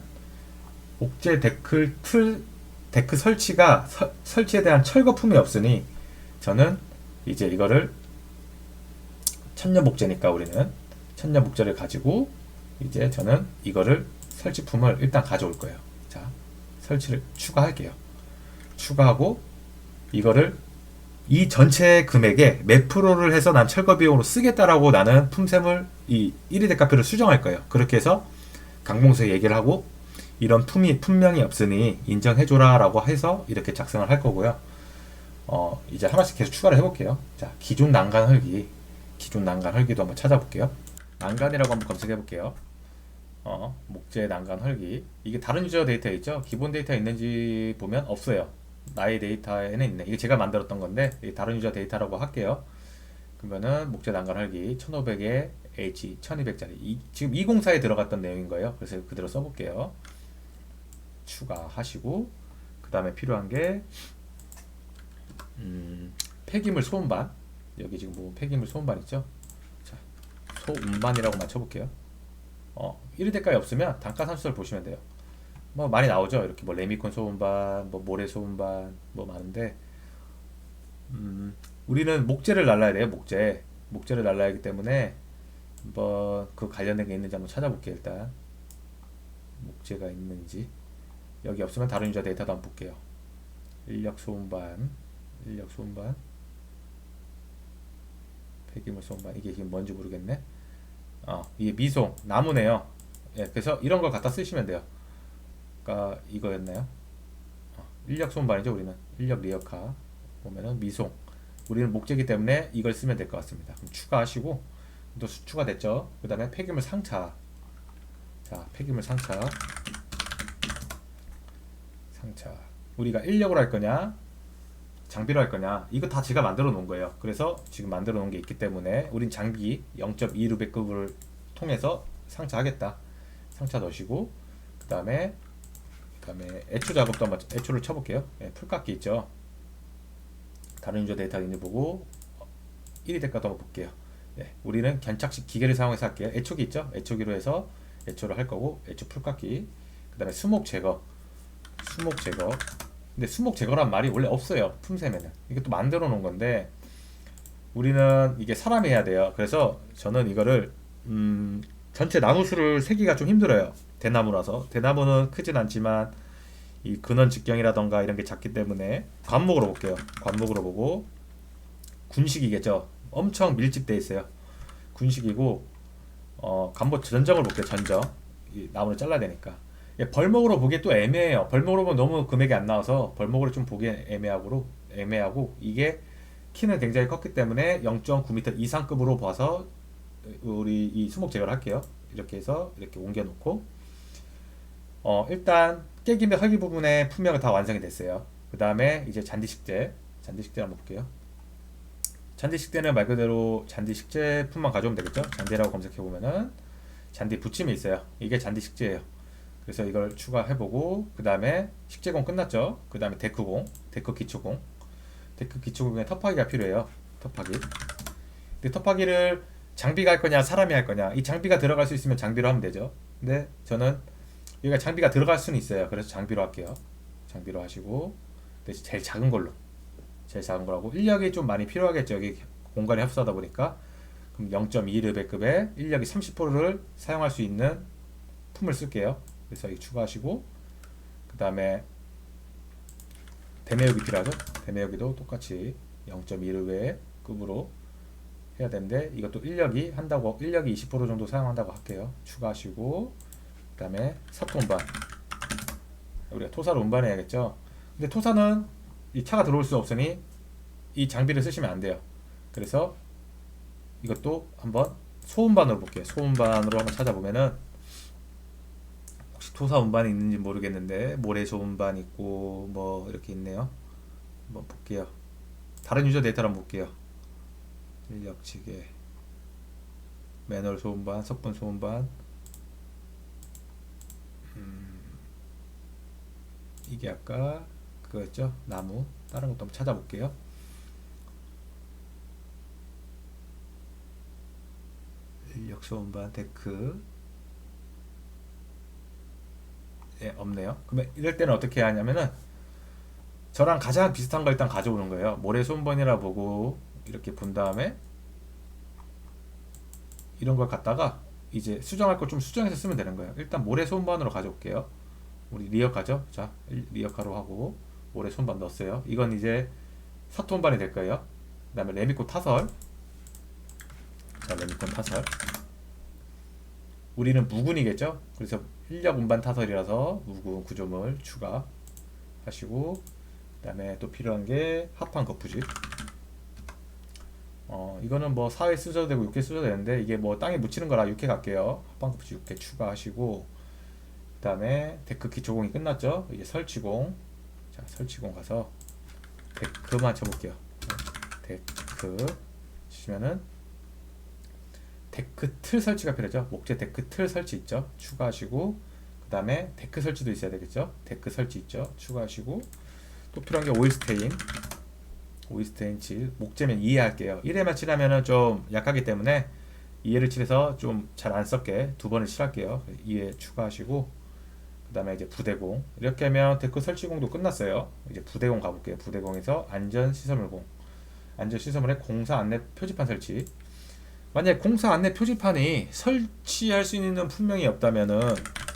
S1: 옥제 데크 설치가 설치에 대한 철거품이 없으니 저는 이제 이거를 천녀목재니까 우리는 천녀목재를 가지고 이제 저는 이거를 설치품을 일단 가져올 거예요. 자, 설치를 추가할게요. 추가하고 이거를 이 전체 금액에 몇 프로를 해서 난 철거 비용으로 쓰겠다라고 나는 품셈을 이 1위 대가표를 수정할 거예요. 그렇게 해서 강봉수에 얘기를 하고 이런 품명이 없으니 인정해줘라 라고 해서 이렇게 작성을 할 거고요. 이제 하나씩 계속 추가를 해볼게요. 자, 기존 난간 헐기도 한번 찾아볼게요. 난간이라고 한번 검색해볼게요. 목재 난간 헐기. 이게 다른 유저 데이터 있죠? 기본 데이터 있는지 보면 없어요. 나의 데이터에는 있네. 이게 제가 만들었던 건데 다른 유저 데이터라고 할게요. 그러면은 목재 난간 헐기 1500에 H 1200짜리 지금 204에 들어갔던 내용인 거예요. 그래서 그대로 써볼게요. 추가하시고 그 다음에 필요한 게 폐기물 소음반. 여기 지금 보면 폐기물 소음반 있죠? 자, 소음반이라고 맞춰볼게요. 1위 대가에 없으면 단가 산수를 보시면 돼요. 뭐 많이 나오죠. 이렇게 뭐 레미콘 소음반, 뭐 모래 소음반, 뭐 많은데 우리는 목재를 날라야 돼요. 목재를 날라야 하기 때문에 한번 그 관련된 게 있는지 한번 찾아볼게요. 일단 목재가 있는지 여기 없으면 다른 유저 데이터도 한번 볼게요. 인력 소음반, 폐기물 소음반. 이게 지금 뭔지 모르겠네. 이게 미송 나무네요. 예, 그래서 이런 걸 갖다 쓰시면 돼요. 그러니까 이거였나요? 인력 소음반이죠. 우리는 인력 리어카 보면은 미송. 우리는 목재기 때문에 이걸 쓰면 될 것 같습니다. 그럼 추가하시고 또 추가됐죠. 그 다음에 폐기물 상차. 자, 폐기물 상차. 우리가 인력으로 할 거냐 장비로 할 거냐 이거 다 제가 만들어 놓은 거예요. 그래서 지금 만들어 놓은 게 있기 때문에 우린 장비 0.2루베급을 통해서 상차하겠다. 상차 넣으시고 그 다음에 애초 작업도 한번 애초를 쳐볼게요. 예, 풀깎기 있죠. 다른 유저 데이터 있는지 보고 1위 대가도 한번 볼게요. 예, 우리는 견착식 기계를 사용해서 할게요. 애초기 있죠. 애초기로 해서 애초를 할 거고 애초 풀깎기 그 다음에 수목 제거. 근데 수목 제거란 말이 원래 없어요. 품셈에는. 이것도 만들어 놓은 건데 우리는 이게 사람이 해야 돼요. 그래서 저는 이거를 전체 나무 수를 세기가 좀 힘들어요. 대나무라서. 대나무는 크진 않지만 이 근원 직경이라던가 이런 게 작기 때문에 관목으로 볼게요. 관목으로 보고 군식이겠죠. 엄청 밀집돼 있어요. 군식이고 간보 전정을 볼게요. 전정. 이 나무를 잘라야 되니까. 예, 벌목으로 보기에 또 애매해요. 벌목으로 보면 너무 금액이 안 나와서 벌목으로 좀 보기에 애매하고 이게 키는 굉장히 컸기 때문에 0.9m 이상급으로 봐서 우리 이 수목 제거를 할게요. 이렇게 해서 이렇게 옮겨 놓고 일단 깨기 및 헐기 부분의 품명은 다 완성이 됐어요. 그 다음에 이제 잔디식재 한번 볼게요. 잔디식재는 말 그대로 잔디식재 품만 가져오면 되겠죠. 잔디라고 검색해 보면은 잔디 붙임이 있어요. 이게 잔디식재예요. 그래서 이걸 추가해보고 그 다음에 식재공 끝났죠. 그 다음에 데크 기초공에 텁하기가 필요해요. 텁하기. 근데 텁하기를 장비가 할 거냐 사람이 할 거냐. 이 장비가 들어갈 수 있으면 장비로 하면 되죠. 근데 저는 여기가 장비가 들어갈 수는 있어요. 그래서 장비로 할게요. 장비로 하시고 제일 작은 걸로 제일 작은 거라고. 인력이 좀 많이 필요하겠죠. 여기 공간이 협소하다 보니까. 그럼 0.2르베급의 인력이 30%를 사용할 수 있는 품을 쓸게요. 그래서 이 추가하시고, 그 다음에 대매역이 필요하죠. 대매역이도 똑같이 0.2르베 급으로 해야 되는데, 이것도 인력이 20% 정도 사용한다고 할게요. 추가하시고, 그 다음에 사토 운반. 우리가 토사로 운반해야겠죠. 근데 토사는 이 차가 들어올 수 없으니 이 장비를 쓰시면 안 돼요. 그래서 이것도 한번 소운반으로 볼게요. 소운반으로 한번 찾아보면은 혹시 토사 운반이 있는지 모르겠는데 모래 소운반 있고 뭐 이렇게 있네요. 한번 볼게요. 다른 유저 데이터를 한번 볼게요. 인력치계, 매널 소운반, 석분 소운반. 이게 아까 그거였죠? 나무. 다른 것도 한번 찾아볼게요. 인력 소운반 데크. 예, 없네요. 그러면 이럴 때는 어떻게 하냐면은 저랑 가장 비슷한 걸 일단 가져오는 거예요. 모래 소운반이라 보고 이렇게 본 다음에 이런 걸 갖다가 이제 수정할 걸 좀 수정해서 쓰면 되는 거예요. 일단 모래 소운반으로 가져올게요. 우리 리어카죠? 자, 리어카로 하고 모래 소운반 넣었어요. 이건 이제 사토 운반이 될 거예요. 그 다음에 레미콘 타설. 자, 레미콘 타설. 우리는 무군이겠죠? 그래서 인력 운반 타설이라서 무군 구조물 추가하시고, 그 다음에 또 필요한 게 합판 거푸집. 이거는 뭐 4회 쓰셔도 되고 6회 쓰셔도 되는데, 이게 뭐 땅에 묻히는 거라 6회 갈게요. 합판 거푸집 6회 추가하시고, 그 다음에 데크키 조공이 끝났죠? 이제 설치공. 자, 설치공 가서 데크만 쳐볼게요. 데크 치면은 데크 틀 설치가 필요하죠. 목재 데크 틀 설치 있죠. 추가하시고, 그 다음에 데크 설치도 있어야 되겠죠. 데크 설치 있죠. 추가하시고, 또 필요한 게 오일스테인. 오일스테인 칠. 목재면 2회 할게요. 1회만 칠하면은 좀 약하기 때문에 2회를 칠해서 좀 잘 안 썩게 2번을 칠할게요. 2회 추가하시고, 그 다음에 이제 부대공. 이렇게 하면 데크 설치공도 끝났어요. 이제 부대공 가볼게요. 부대공에서 안전시설물공. 안전시설물의 공사 안내 표지판 설치. 만약에 공사 안내 표지판이 설치할 수 있는 품명이 없다면은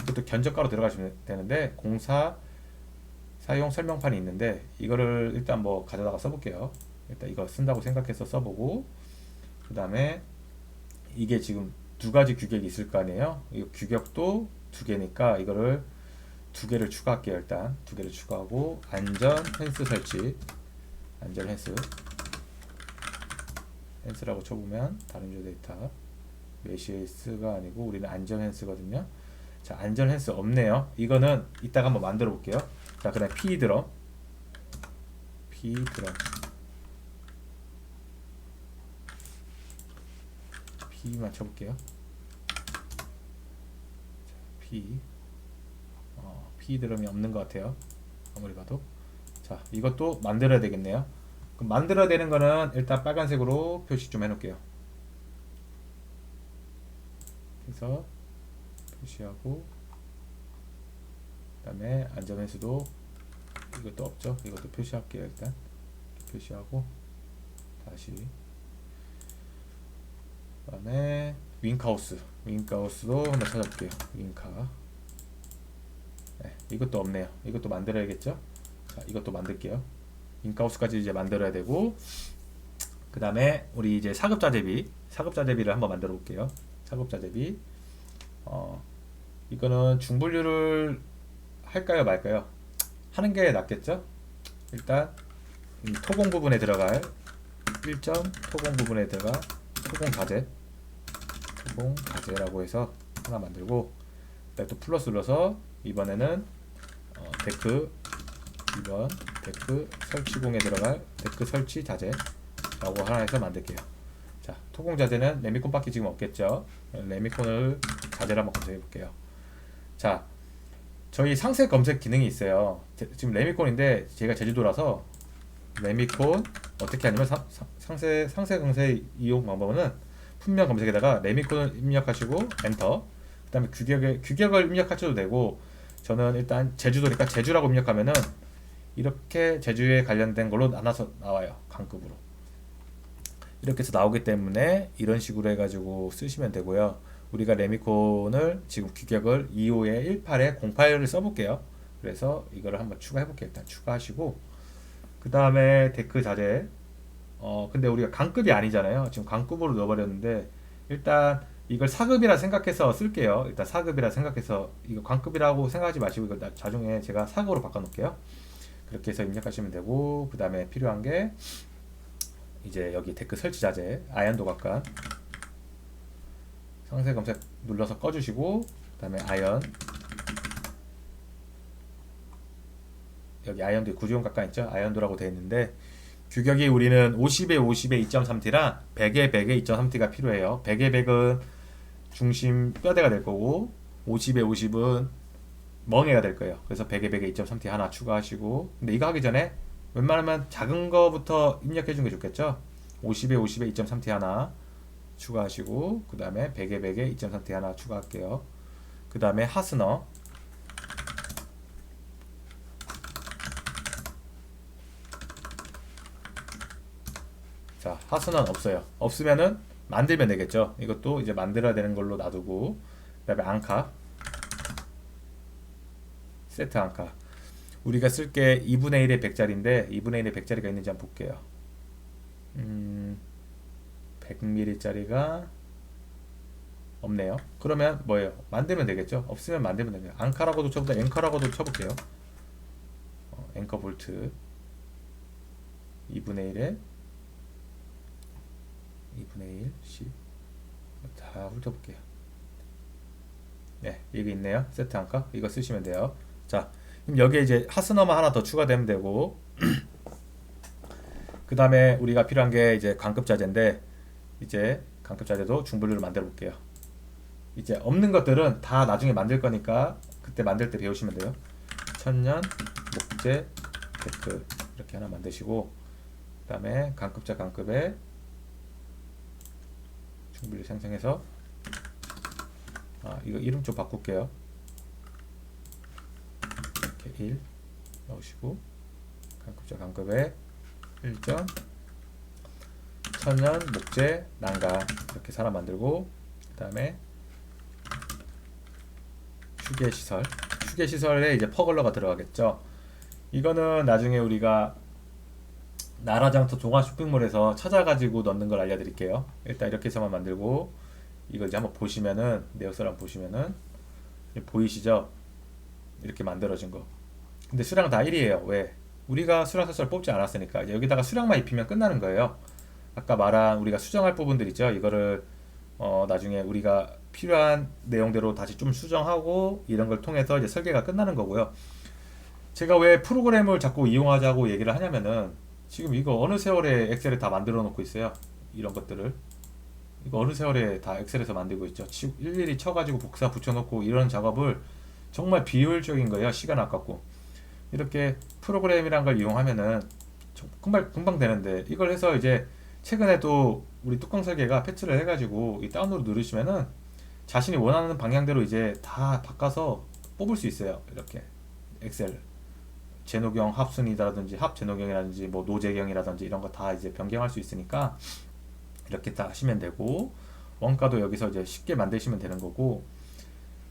S1: 이것도 견적가로 들어가시면 되는데, 공사 사용 설명판이 있는데 이거를 일단 뭐 가져다가 써볼게요. 일단 이거 쓴다고 생각해서 써보고, 그 다음에 이게 지금 두 가지 규격이 있을 거 아니에요. 이 규격도 두 개니까 이거를 두 개를 추가할게요. 일단 두 개를 추가하고, 안전 펜스 설치. 안전 펜스라고 쳐보면 다른 유저 데이터 메시스가 아니고 우리는 안전 펜스거든요. 자, 안전 펜스 없네요. 이거는 이따가 한번 만들어 볼게요. 자, 그 다음에 P드럼 P만 쳐볼게요. 자, P드럼이 없는 것 같아요. 아무리 봐도. 자, 이것도 만들어야 되겠네요. 그럼 만들어야 되는 거는 일단 빨간색으로 표시 좀 해놓을게요. 그래서 표시하고, 그 다음에 안전회수도 이것도 없죠. 이것도 표시할게요. 일단 표시하고, 다시 그 다음에 윙카우스도 한번 찾아볼게요. 윙카. 네, 이것도 없네요. 이것도 만들어야겠죠. 자, 이것도 만들게요. 윙카우스까지 이제 만들어야 되고, 그 다음에 우리 이제 사급자재비를 한번 만들어 볼게요. 사급자재비. 이거는 중분류를 할까요 말까요? 하는 게 낫겠죠? 일단 토공 부분에 들어갈 1점 토공 부분에 들어가 토공가제라고 해서 하나 만들고, 일단 또 플러스 눌러서 이번에는 데크 2번 데크 설치공에 들어갈 데크 설치 자재라고 하나 해서 만들게요. 자, 토공 자재는 레미콘 밖에 지금 없겠죠? 레미콘을 자재를 한번 검색해 볼게요. 자, 저희 상세 검색 기능이 있어요. 지금 레미콘인데 제가 제주도라서 레미콘 어떻게 하냐면 상세 검색 이용 방법은 품명 검색에다가 레미콘을 입력하시고 엔터. 그 다음에 규격을 입력하셔도 되고, 저는 일단 제주도니까 제주라고 입력하면은
S2: 이렇게 제주에 관련된 걸로 나눠서 나와요. 강급으로. 이렇게 해서 나오기 때문에 이런 식으로 해가지고 쓰시면 되고요. 우리가 레미콘을 지금 규격을 25에 18에 08을 써볼게요. 그래서 이거를 한번 추가해볼게요. 일단 추가하시고 그 다음에 데크 자재. 근데 우리가 강급이 아니잖아요. 지금 강급으로 넣어버렸는데 일단 이걸 4급이라 생각해서 쓸게요. 일단 4급이라 생각해서 이거 강급이라고 생각하지 마시고 이거 나중에 제가 4급으로 바꿔놓을게요. 그렇게 해서 입력하시면 되고 그 다음에 필요한 게 이제 여기 데크 설치 자재 아이언 도각관 상세 검색 눌러서 꺼주시고 그 다음에 아이언 여기 아이언도 구지용 각관 있죠? 아이언도라고 되어 있는데 규격이 우리는 50에 50에 2.3T랑 100에 100에 2.3T가 필요해요. 100에 100은 중심 뼈대가 될 거고 50에 50은 멍해가 될 거예요. 그래서 100에 100에 2.3T 하나 추가하시고 근데 이거 하기 전에 웬만하면 작은 거부터 입력해 주는 게 좋겠죠? 50에 50에 2.3T 하나 추가하시고 그 다음에 100에 100에 2.3T 하나 추가할게요. 그 다음에 하스너 자 하스너는 없어요. 없으면은 만들면 되겠죠. 이것도 이제 만들어야 되는 걸로 놔두고 그 다음에 앙카 세트 앙카 우리가 쓸 게 2분의 1의 100짜리인데 2분의 1의 100짜리가 있는지 한번 볼게요. 100ml짜리가 없네요. 그러면 뭐예요? 만들면 되겠죠? 없으면 만들면 됩니다. 앙카라고도 쳐보다 앵커라고도 쳐볼게요. 앵커 볼트 2분의 1에 2분의 1 10 다 훑어볼게요. 네, 이게 있네요. 세트 앙카 이거 쓰시면 돼요. 자, 그럼 여기에 이제 하스너만 하나 더 추가되면 되고 그 다음에 우리가 필요한 게 이제 강급 자재인데 이제 강급 자재도 중분류를 만들어 볼게요. 이제 없는 것들은 다 나중에 만들 거니까 그때 만들 때 배우시면 돼요. 천년, 목재, 데크 이렇게 하나 만드시고 그 다음에 강급자 강급에 중분류 생성해서 이거 이름 좀 바꿀게요. 이렇게 1 넣으시고 강급자 강급에 1점 천연 목재 난간 이렇게 하나 만들고 그 다음에 휴게시설에 이제 퍼글러가 들어가겠죠. 이거는 나중에 우리가 나라장터 종합 쇼핑몰에서 찾아가지고 넣는 걸 알려드릴게요. 일단 이렇게 해서만 만들고 이거 이제 한번 보시면은 내역서를 한번 보시면은 보이시죠? 이렇게 만들어진 거. 근데 수량 다 1이에요. 왜? 우리가 수량 설정을 뽑지 않았으니까 이제 여기다가 수량만 입히면 끝나는 거예요. 아까 말한 우리가 수정할 부분들 있죠. 이거를 나중에 우리가 필요한 내용대로 다시 좀 수정하고 이런 걸 통해서 이제 설계가 끝나는 거고요. 제가 왜 프로그램을 자꾸 이용하자고 얘기를 하냐면은 지금 이거 어느 세월에 엑셀에 다 만들어 놓고 있어요. 이런 것들을 이거 어느 세월에 다 엑셀에서 만들고 있죠. 일일이 쳐가지고 복사 붙여놓고 이런 작업을 정말 비효율적인 거예요. 시간 아깝고 이렇게 프로그램이란 걸 이용하면은 금방 되는데 이걸 해서 이제 최근에도 우리 뚜껑 설계가 패치를 해가지고 이 다운로드 누르시면은 자신이 원하는 방향대로 이제 다 바꿔서 뽑을 수 있어요. 이렇게 엑셀 제노경 합순이라든지 합제노경이라든지 뭐 노제경이라든지 이런 거 다 이제 변경할 수 있으니까 이렇게 다 하시면 되고 원가도 여기서 이제 쉽게 만드시면 되는 거고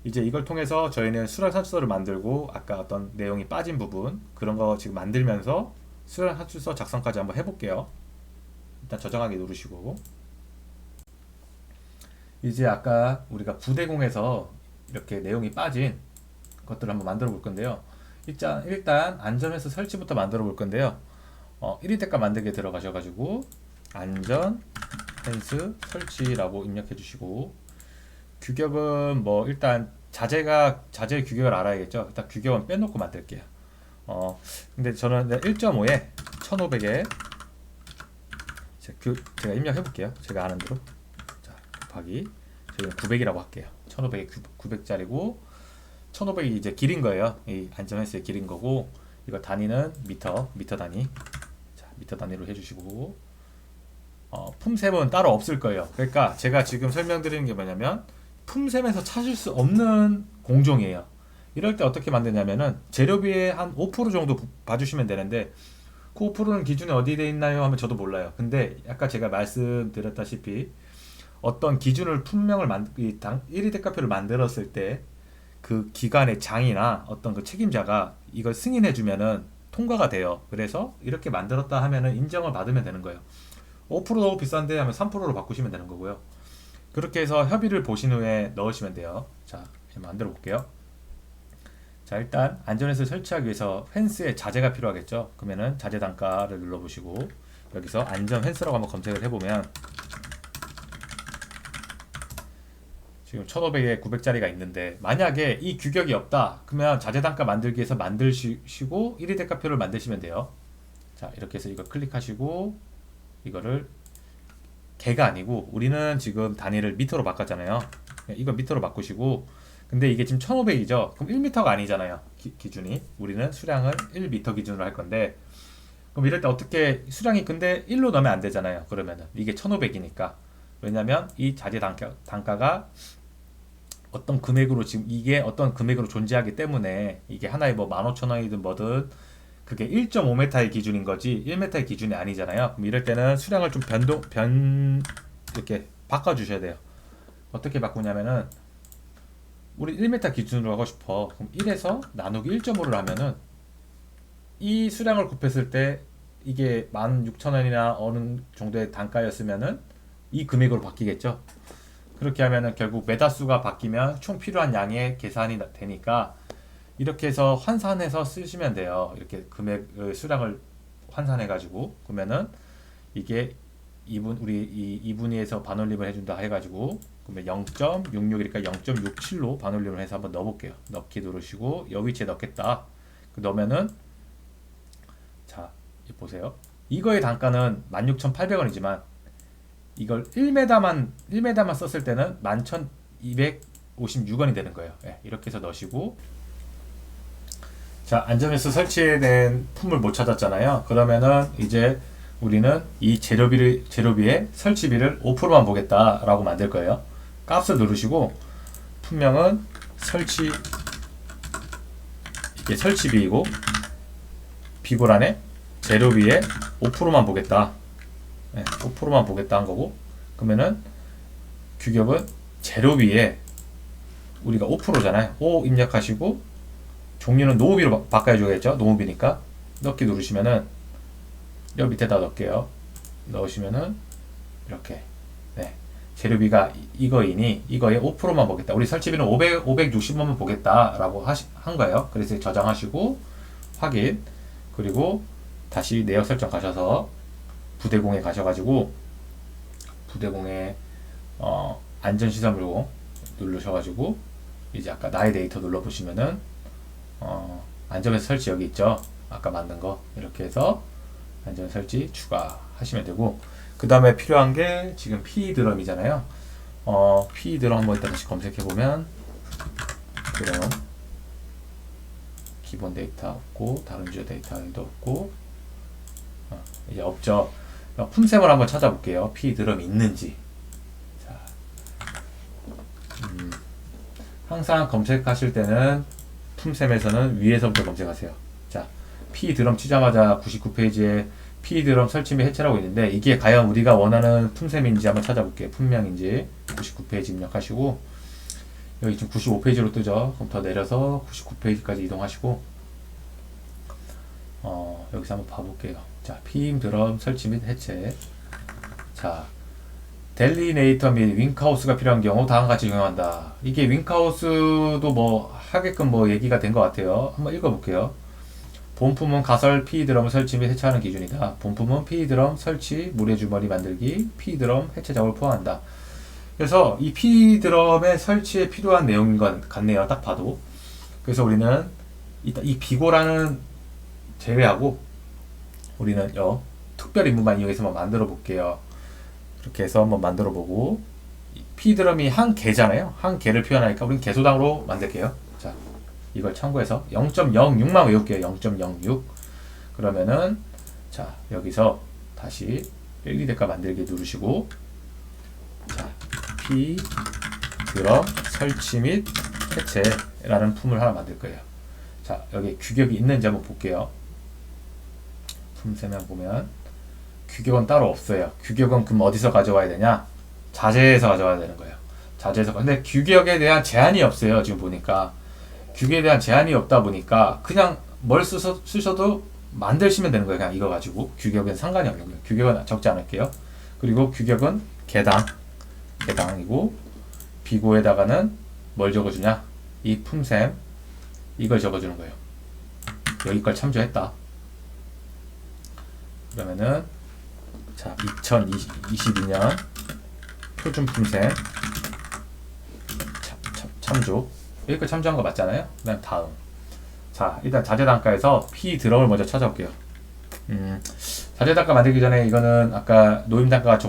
S2: 이제 이걸 통해서 저희는 수량산출서를 만들고 아까 어떤 내용이 빠진 부분 그런 거 지금 만들면서 수량산출서 작성까지 한번 해볼게요. 일단 저장하기 누르시고 이제 아까 우리가 부대공에서 이렇게 내용이 빠진 것들을 한번 만들어 볼 건데요. 일단 안전회수 설치부터 만들어 볼 건데요. 1위 대가 만들기에 들어가셔가지고 안전 펜스 설치라고 입력해 주시고 규격은 뭐 일단 자재의 규격을 알아야겠죠. 일단 규격은 빼놓고 만들게요. 근데 저는 1.5에 1500에 제가 입력해 볼게요. 제가 아는 대로. 자, 곱하기 저희는 900이라고 할게요. 1500에 900짜리고 1500이 이제 길인 거예요. 이 안전회수의 길인 거고 이거 단위는 미터 단위. 자, 미터 단위로 해주시고 품셈은 따로 없을 거예요. 그러니까 제가 지금 설명드리는 게 뭐냐면 품셈에서 찾을 수 없는 공종이에요.
S1: 이럴 때 어떻게 만드냐면은 재료비의 한 5% 정도 봐주시면 되는데 그 5%는 기준이 어디에 돼 있나요? 하면 저도 몰라요. 근데 아까 제가 말씀드렸다시피 어떤 기준을 품명을 1위 대가표를 만들었을 때 그 기관의 장이나 어떤 그 책임자가 이걸 승인해 주면은 통과가 돼요. 그래서 이렇게 만들었다 하면은 인정을 받으면 되는 거예요. 5% 너무 비싼데 하면 3%로 바꾸시면 되는 거고요. 그렇게 해서 협의를 보신 후에 넣으시면 돼요. 자, 이제 만들어 볼게요. 자, 일단 안전회수 설치하기 위해서 펜스에 자재가 필요하겠죠. 그러면은 자재 단가를 눌러보시고 여기서 안전 펜스라고 한번 검색을 해보면 지금 1500에 900짜리가 있는데 만약에 이 규격이 없다 그러면 자재 단가 만들기 위해서 만드시고 1위 대가표를 만드시면 돼요. 자, 이렇게 해서 이거 클릭하시고 이거를 개가 아니고 우리는 지금 단위를 미터로 바꿨잖아요. 이거 미터로 바꾸시고 근데 이게 지금 1500이죠. 그럼 1m가 아니잖아요. 기준이. 우리는 수량을 1m 기준으로 할 건데 그럼 이럴 때 어떻게 수량이 근데 1로 넣으면 안 되잖아요. 그러면은 이게 1500이니까 왜냐면 이 자재 단가가 어떤 금액으로 지금 이게 어떤 금액으로 존재하기 때문에 이게 하나에 뭐 15,000원이든 뭐든 그게 1.5m의 기준인 거지 1m의 기준이 아니잖아요. 그럼 이럴 때는 수량을 좀 이렇게 바꿔 주셔야 돼요. 어떻게 바꾸냐면은 우리 1m 기준으로 하고 싶어. 그럼 1에서 나누기 1.5를 하면은 이 수량을 곱했을 때 이게 16,000원이나 어느 정도의 단가였으면은 이 금액으로 바뀌겠죠. 그렇게 하면은 결국 메다수가 바뀌면 총 필요한 양의 계산이 되니까 이렇게 해서 환산해서 쓰시면 돼요. 이렇게 금액 수량을 환산해 가지고 그러면은 이게 2분 우리 2분위에서 반올림을 해준다 해가지고 그러면 0.66이니까 0.67로 반올림을 해서 한번 넣어볼게요. 넣기 누르시고 여 위치에 넣겠다. 넣으면은 자 보세요. 이거의 단가는 16,800원이지만 이걸 1m만 썼을 때는 11,256원이 되는 거예요. 예, 이렇게 해서 넣으시고 자 안전회수 설치된 품을 못 찾았잖아요. 그러면은 이제 우리는 이 재료비의 설치비를 5%만 보겠다라고 만들 거예요. 값을 누르시고 품명은 이게 설치비이고 비고란에 재료비의 5%만 보겠다. 네, 5%만 보겠다 한 거고 그러면은 규격은 재료비에 우리가 5%잖아요. 5 입력하시고 종류는 노후비로 바꿔줘야겠죠. 노후비니까 넣기 누르시면은 여기 밑에다 넣을게요. 넣으시면은 이렇게 네, 재료비가 이거이니 이거에 5%만 보겠다. 우리 설치비는 560원만 보겠다라고 한 거예요. 그래서 저장하시고 확인 그리고 다시 내역 설정 가셔서 부대공에 가셔가지고 부대공에 안전시설물고 누르셔가지고 이제 아까 나의 데이터 눌러보시면은 안전회수 설치 여기 있죠. 아까 만든 거 이렇게 해서 안전 설치 추가하시면 되고 그 다음에 필요한 게 지금 PE 드럼이잖아요. PE 드럼 한번 일단 다시 검색해보면 드럼 기본 데이터 없고 다른 주요 데이터도 없고 이제 없죠. 품셈을 한번 찾아볼게요. PE 드럼이 있는지. 자, 항상 검색하실 때는 품셈에서는 위에서부터 검색하세요. 자, PE 드럼 치자마자 99페이지에 PE 드럼 설치 및 해체라고 있는데 이게 과연 우리가 원하는 품셈인지 한번 찾아볼게요. 품명인지 99페이지 입력하시고 여기 지금 95페이지로 뜨죠. 그럼 더 내려서 99페이지까지 이동하시고 여기서 한번 봐볼게요. 자, PE 드럼 설치 및 해체. 자, 델리네이터 및 윙카우스가 필요한 경우 다음과 같이 적용한다. 이게 윙카우스도 뭐 하게끔 뭐 얘기가 된 것 같아요. 한번 읽어볼게요. 본품은 가설 PE 드럼을 설치 및 해체하는 기준이다. 본품은 PE 드럼 설치, 물의 주머니 만들기, PE 드럼 해체 작업을 포함한다. 그래서 이 PE 드럼의 설치에 필요한 내용인 것 같네요. 딱 봐도. 그래서 우리는 이 비고라는 제외하고 우리는 특별 임무만 이용해서 한번 만들어 볼게요. 이렇게 해서 한번 만들어 보고 PE 드럼이 한 개잖아요. 한 개를 표현하니까 우리는 개수당으로 만들게요. 자, 이걸 참고해서 0.06만 외울게요. 0.06 그러면은 자 여기서 다시 1, 2대가 만들기 누르시고 자 PE 드럼 설치 및 해체라는 품을 하나 만들 거예요. 자, 여기 규격이 있는지 한번 볼게요. 품세면 보면 규격은 따로 없어요. 규격은 그럼 어디서 가져와야 되냐? 자재에서 가져와야 되는 거예요. 자재에서. 근데 규격에 대한 제한이 없어요. 지금 보니까 규격에 대한 제한이 없다 보니까 그냥 뭘 쓰셔도 만드시면 되는 거예요. 그냥 이거 가지고 규격은 상관이 없는 거예요. 규격은 적지 않을게요. 그리고 규격은 개당이고 비고에다가는 뭘 적어주냐? 이 품셈 이걸 적어주는 거예요. 여기 걸 참조했다. 그러면은 자 2022년 표준 품셈 참조 여기까지 참조한 거 맞잖아요. 그 다음 다음 자 일단 자재 단가에서 P 드럼을 먼저 찾아올게요. 자재 단가 만들기 전에 이거는 아까 노임 단가가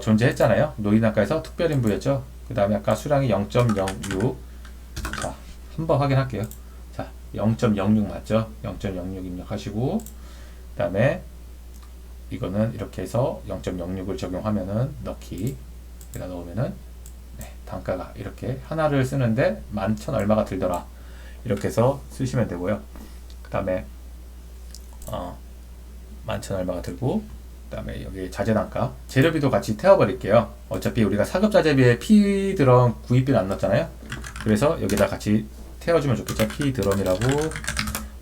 S1: 존재했잖아요. 노임 단가에서 특별 인부였죠. 그 다음에 아까 수량이 0.06 자 한번 확인할게요. 자 0.06 맞죠? 0.06 입력하시고 그 다음에 이거는 이렇게 해서 0.06을 적용하면은 넣기 여기다 넣으면은 네, 단가가 이렇게 하나를 쓰는데 11,000 얼마가 들더라 이렇게 해서 쓰시면 되고요. 그 다음에 11,000 얼마가 들고 그 다음에 여기 자재 단가 재료비도 같이 태워버릴게요. 어차피 우리가 사급 자재비에 P 드럼 구입비는 안 넣었잖아요. 그래서 여기다 같이 태워주면 좋겠죠. P 드럼이라고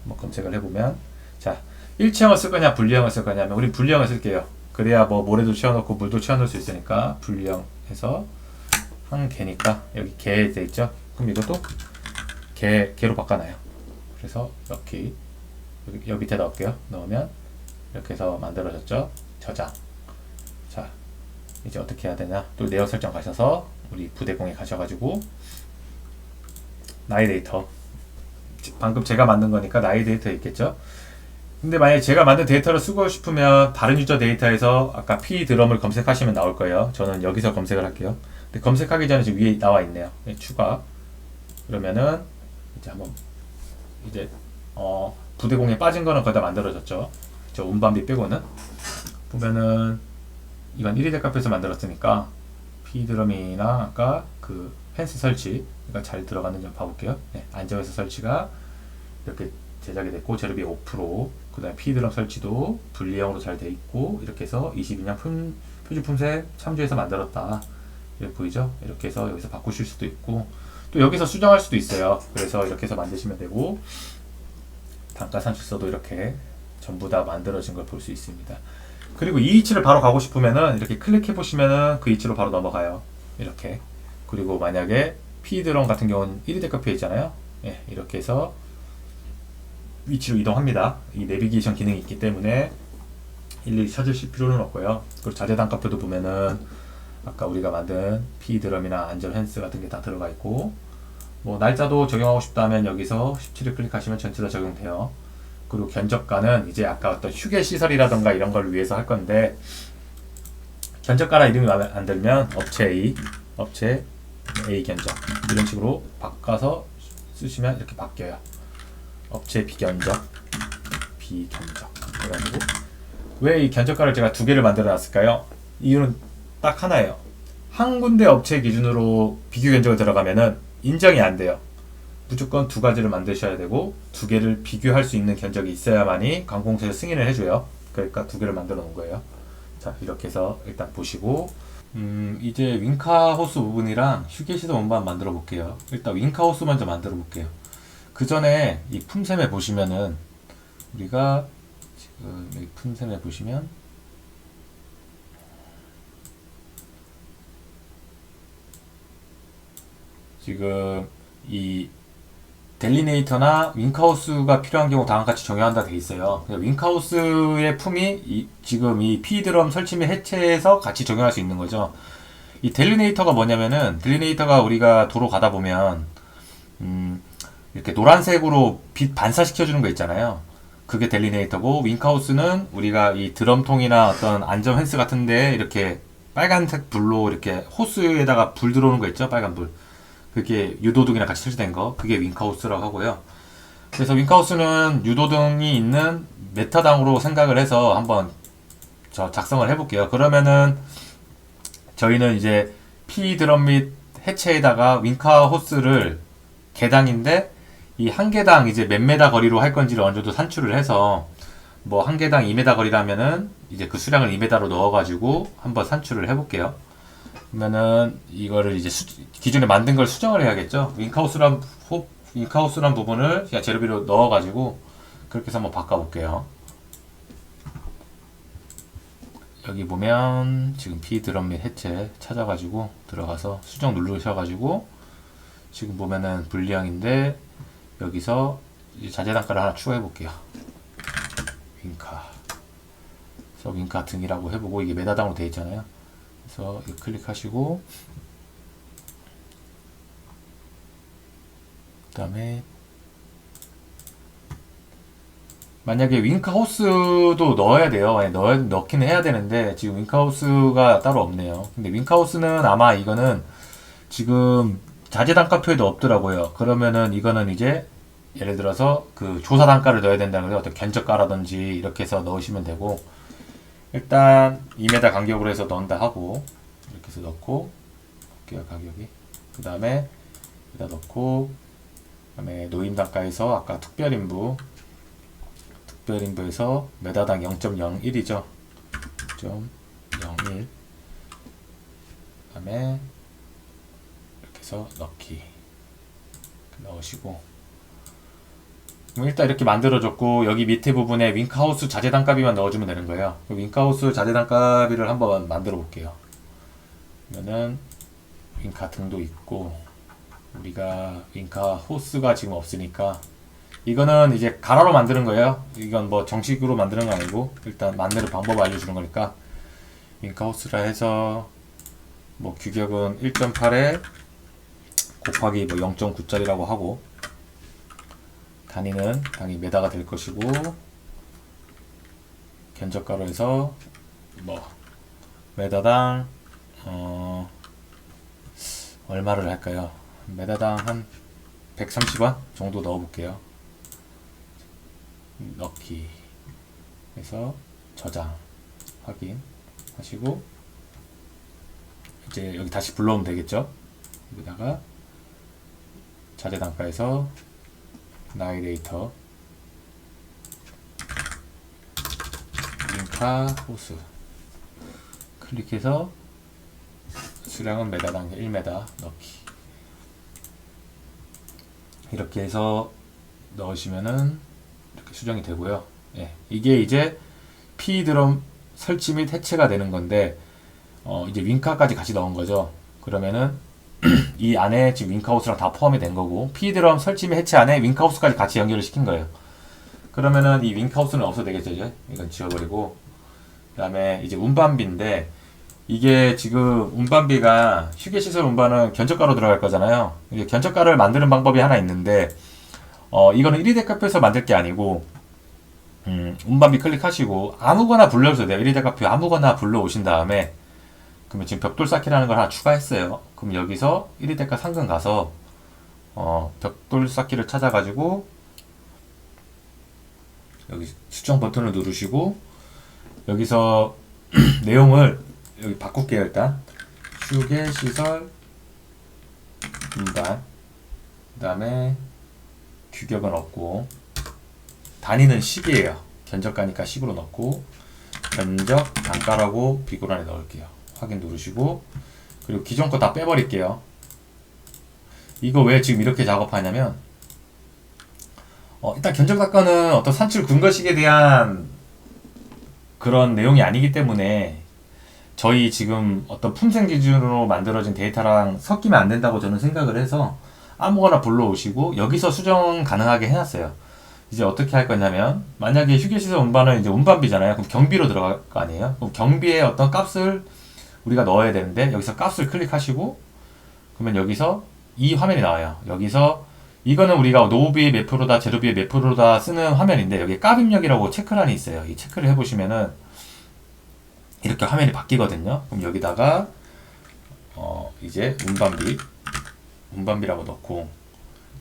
S1: 뭐 검색을 해보면 자 일체형을 쓸 거냐 분리형을 쓸 거냐면 우리 분리형을 쓸게요. 그래야 뭐 모래도 채워넣고 물도 채워넣을 수 있으니까 분리형 해서 한 개니까 여기 개 돼 있죠. 그럼 이것도 개로 바꿔놔요. 그래서 여기 밑에 넣을게요. 넣으면 이렇게 해서 만들어졌죠. 저장. 자 이제 어떻게 해야 되냐 또 내역 설정 가셔서 우리 부대공에 가셔가지고 나의 데이터 방금 제가 만든 거니까 나의 데이터 있겠죠. 근데 만약에 제가 만든 데이터를 쓰고 싶으면 다른 유저 데이터에서 아까 P 드럼을 검색하시면 나올 거예요. 저는 여기서 검색을 할게요. 근데 검색하기 전에 지금 위에 나와 있네요. 네, 추가. 그러면은 이제 한번 이제 부대공에 빠진 거는 거의 다 만들어졌죠. 저 운반비 빼고는 보면은 이건 1위 카페에서 만들었으니까 P 드럼이나 아까 그 펜스 설치가 잘 들어갔는지 한번 봐볼게요. 네, 안정해서 설치가 이렇게 제작이 됐고 재료비 5%, 그 다음에 P드럼 설치도 분리형으로 잘 돼 있고 이렇게 해서 22년 표준 품색 참조해서 만들었다. 이렇게 보이죠? 이렇게 해서 여기서 바꾸실 수도 있고 또 여기서 수정할 수도 있어요. 그래서 이렇게 해서 만드시면 되고 단가 산출서도 이렇게 전부 다 만들어진 걸 볼 수 있습니다. 그리고 이 위치를 바로 가고 싶으면은 이렇게 클릭해 보시면은 그 위치로 바로 넘어가요. 이렇게. 그리고 만약에 P드럼 같은 경우는 1위 데카페 있잖아요. 예, 이렇게 해서 위치로 이동합니다. 이 내비게이션 기능이 있기 때문에 일일이 찾으실 필요는 없고요. 그리고 자재 단가표도 보면은 아까 우리가 만든 P드럼이나 안전 펜스 같은 게 다 들어가 있고 뭐 날짜도 적용하고 싶다면 여기서 17을 클릭하시면 전체 다 적용돼요. 그리고 견적가는 이제 아까 어떤 휴게 시설이라던가 이런 걸 위해서 할 건데 견적가라 이름이 마음에 안 들면 업체 A 견적 이런 식으로 바꿔서 쓰시면 이렇게 바뀌어요. 업체 비견적 그래가지고 왜 이 견적가를 제가 두 개를 만들어 놨을까요? 이유는 딱 하나예요. 한 군데 업체 기준으로 비교 견적을 들어가면은 인정이 안 돼요. 무조건 두 가지를 만드셔야 되고 두 개를 비교할 수 있는 견적이 있어야만이 관공서에서 승인을 해줘요. 그러니까 두 개를 만들어 놓은 거예요. 자 이렇게 해서 일단 보시고 이제 윙카호스 부분이랑 휴게시설 원반 만들어 볼게요. 일단 윙카호스 먼저 만들어 볼게요. 그 전에 이 품셈에 보시면은 우리가 지금 여기 품셈에 보시면 지금 이 델리네이터나 윙카우스가 필요한 경우 다음과 같이 적용한다 돼 있어요. 윙카우스의 품이 지금 이 P드럼 설치 및 해체해서 같이 적용할 수 있는 거죠. 이 델리네이터가 뭐냐면은 델리네이터가 우리가 도로 가다 보면 이렇게 노란색으로 빛 반사시켜 주는 거 있잖아요. 그게 델리네이터고 윙카우스는 우리가 이 드럼통이나 어떤 안전 펜스 같은데 이렇게 빨간색 불로 이렇게 호스에다가 불 들어오는 거 있죠. 빨간 불. 그게 유도등이랑 같이 설치된 거 그게 윙카우스라고 하고요. 그래서 윙카우스는 유도등이 있는 메타당으로 생각을 해서 한번 작성을 해볼게요. 그러면은 저희는 이제 P드럼 및 해체에다가 윙카 호스를 개당인데 이 한 개당 이제 몇 메다 거리로 할 건지를 어느 정도 산출을 해서 뭐 한 개당 2메다 거리라면은 이제 그 수량을 2메다로 넣어가지고 한번 산출을 해볼게요. 그러면은 이거를 이제 기존에 만든 걸 수정을 해야겠죠. 윙카우스란 부분을 그냥 재료비로 넣어가지고 그렇게 해서 한번 바꿔볼게요. 여기 보면 지금 P 드럼 및 해체 찾아가지고 들어가서 수정 누르셔가지고 지금 보면은 분량인데 여기서 이제 자재 단가를 하나 추가해 볼게요. 윙카. 그래서 윙카 등이라고 해보고 이게 메다당으로 되어 있잖아요. 그래서 이거 클릭하시고 그 다음에 만약에 윙카우스도 넣어야 돼요. 넣기는 해야 되는데 지금 윙카우스가 따로 없네요. 근데 윙카우스는 아마 이거는 지금 자재 단가표에도 없더라고요. 그러면은 이거는 이제 예를 들어서 그 조사 단가를 넣어야 된다는 거예요. 어떤 견적가라든지 이렇게 해서 넣으시면 되고 일단 2m 간격으로 해서 넣는다 하고 이렇게 해서 넣고 볼게요. 가격이 그 다음에 여기다 넣고 그 다음에 노임 단가에서 아까 특별인부에서 메다당 0.01이죠. 0.01 그 다음에 이렇게 해서 넣기 넣으시고 그럼 일단 이렇게 만들어줬고 여기 밑에 부분에 윙카우스 자재 단가비만 넣어주면 되는 거예요. 윙카우스 자재 단가비를 한번 만들어 볼게요. 그러면은 윙카 등도 있고 우리가 윙카 호스가 지금 없으니까 이거는 이제 가라로 만드는 거예요. 이건 뭐 정식으로 만드는 거 아니고 일단 만드는 방법 알려주는 거니까 윙카 호스라 해서 뭐 규격은 1.8에 곱하기 뭐 0.9짜리라고 하고 단위는 당연히 메다가 될 것이고 견적가로 해서 뭐 메다당 얼마를 할까요? 메다당 한 130원 정도 넣어 볼게요. 넣기 해서 저장 확인 하시고 이제 여기 다시 불러오면 되겠죠. 여기다가 자재 단가에서 나이레이터 윙카 호스 클릭해서 수량은 메다당 1메다 넣기 이렇게 해서 넣으시면은 이렇게 수정이 되고요. 예, 이게 이제 P 드럼 설치 및 해체가 되는 건데 이제 윙카까지 같이 넣은 거죠. 그러면은 이 안에 지금 윙카우스랑 다 포함이 된 거고 P 드럼 설치 및 해체 안에 윙카우스까지 같이 연결을 시킨 거예요. 그러면은 이 윙카우스는 없어도 되겠죠. 이제 이건 지워버리고 그 다음에 이제 운반비인데 이게 지금 운반비가 휴게시설 운반은 견적가로 들어갈 거잖아요. 이게 견적가를 만드는 방법이 하나 있는데 이거는 1위 대가표에서 만들 게 아니고 운반비 클릭하시고 아무거나 불러주셔도 돼요. 1위 대가표 아무거나 불러오신 다음에 그러면 지금 벽돌 쌓기라는 걸 하나 추가했어요. 그럼 여기서 1위 대가 상금 가서 벽돌 쌓기를 찾아가지고 여기 수정 버튼을 누르시고 여기서 내용을 여기 바꿀게요. 일단 휴게시설 운반 그 다음에 규격은 없고 단위는 식이에요. 견적가니까 식으로 넣고 견적 단가라고 비고란에 넣을게요. 확인 누르시고 그리고 기존 거 다 빼버릴게요. 이거 왜 지금 이렇게 작업하냐면 일단 견적 단가는 어떤 산출 근거식에 대한 그런 내용이 아니기 때문에 저희 지금 어떤 품생 기준으로 만들어진 데이터랑 섞이면 안 된다고 저는 생각을 해서 아무거나 불러오시고 여기서 수정 가능하게 해놨어요. 이제 어떻게 할 거냐면 만약에 휴게시설 운반은 이제 운반비잖아요. 그럼 경비로 들어갈 거 아니에요. 그럼 경비에 어떤 값을 우리가 넣어야 되는데 여기서 값을 클릭하시고 그러면 여기서 이 화면이 나와요. 여기서 이거는 우리가 노후비 몇 프로다 재료비 몇 프로다 쓰는 화면인데 여기 값 입력이라고 체크란이 있어요. 이 체크를 해보시면은 이렇게 화면이 바뀌거든요. 그럼 여기다가 이제 운반비라고 넣고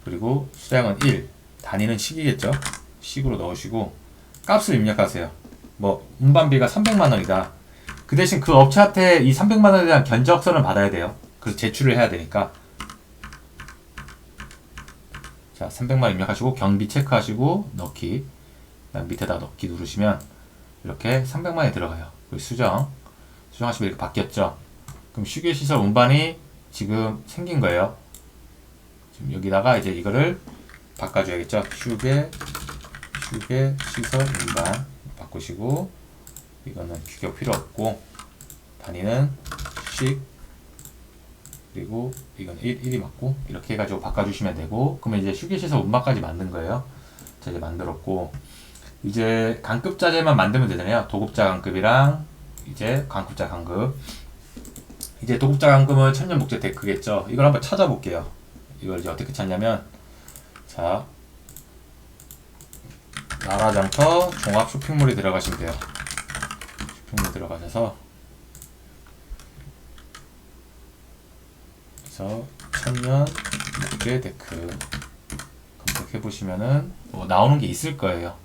S1: 그리고 수량은 1 단위는 식이겠죠. 식으로 넣으시고 값을 입력하세요. 뭐 운반비가 300만원이다. 그 대신 그 업체한테 이 300만원에 대한 견적서를 받아야 돼요. 그래서 제출을 해야 되니까 자, 300만 입력하시고 경비 체크하시고 넣기. 그다음 밑에다 넣기 누르시면 이렇게 300만이 들어가요. 그리고 수정하시면 이렇게 바뀌었죠. 그럼 휴게시설 운반이 지금 생긴 거예요. 지금 여기다가 이제 이거를 바꿔줘야겠죠. 휴게시설 운반 바꾸시고, 이거는 규격 필요 없고, 단위는 식, 그리고 이건 1이 맞고, 이렇게 해가지고 바꿔주시면 되고, 그러면 이제 휴게시설 운반까지 만든 거예요. 자, 이제 만들었고, 이제 강급자재만 만들면 되잖아요. 도급자 강급이랑 이제 강급자 강급. 이제 도급자 강급은 천년목재 데크겠죠. 이걸 한번 찾아볼게요. 이걸 이제 어떻게 찾냐면, 자, 나라장터 종합 쇼핑몰에 들어가시면 돼요. 쇼핑몰 들어가셔서, 그래서 천년목재 데크 검색해 보시면은 뭐 나오는 게 있을 거예요.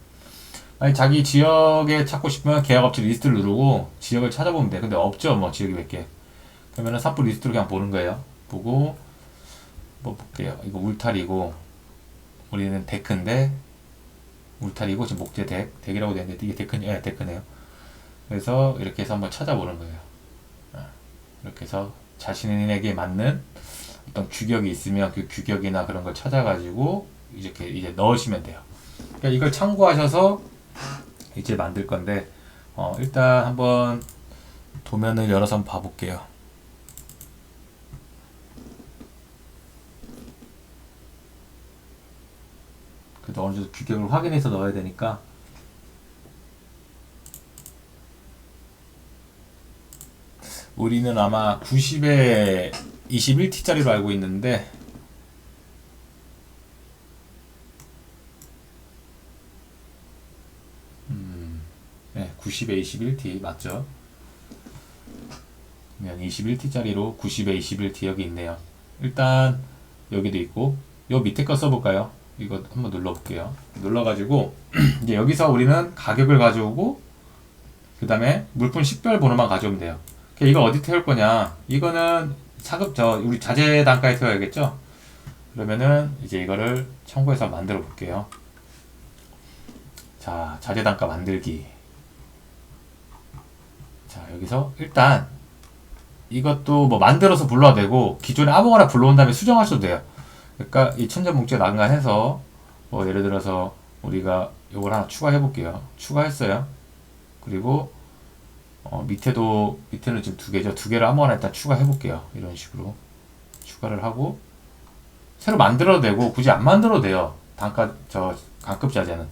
S1: 아니, 자기 지역에 찾고 싶으면 계약업체 리스트를 누르고 지역을 찾아보면 돼. 근데 없죠, 뭐 지역이 몇 개. 그러면은 삽부 리스트로 그냥 보는 거예요. 보고 뭐 볼게요. 이거 울타리고, 우리는 데크인데 울타리고, 지금 목재 덱이라고 되는데 이게 데크네요. 그래서 이렇게 해서 한번 찾아보는 거예요. 이렇게 해서 자신에게 맞는 어떤 규격이 있으면 그 규격이나 그런 걸 찾아가지고 이렇게 이제 넣으시면 돼요. 그러니까 이걸 참고하셔서 이제 만들 건데, 일단 한번 도면을 열어서 한번 봐볼게요. 그래도 어느 정도 규격을 확인해서 넣어야 되니까, 우리는 아마 90에 21T짜리로 알고 있는데, 네, 90에 21T 맞죠? 그러면 21T짜리로 90에 21T 여기 있네요. 일단 여기도 있고, 요 밑에 거 써볼까요? 이거 한번 눌러볼게요. 눌러가지고 이제 여기서 우리는 가격을 가져오고, 그 다음에 물품 식별 번호만 가져오면 돼요. 이거 어디 태울 거냐? 이거는 우리 자재 단가에 태워야겠죠? 그러면은 이제 이거를 참고해서 만들어 볼게요. 자, 자재 단가 만들기. 자, 여기서 일단 이것도 뭐 만들어서 불러도 되고, 기존에 아무거나 불러온 다음에 수정하셔도 돼요. 그러니까 이 천전목재 난간해서 뭐 예를 들어서 우리가 요걸 하나 추가해 볼게요. 추가했어요. 그리고 밑에는 지금 두 개죠. 두 개를 아무거나 일단 추가해 볼게요. 이런 식으로 추가를 하고, 새로 만들어도 되고 굳이 안 만들어도 돼요. 강급 자재는.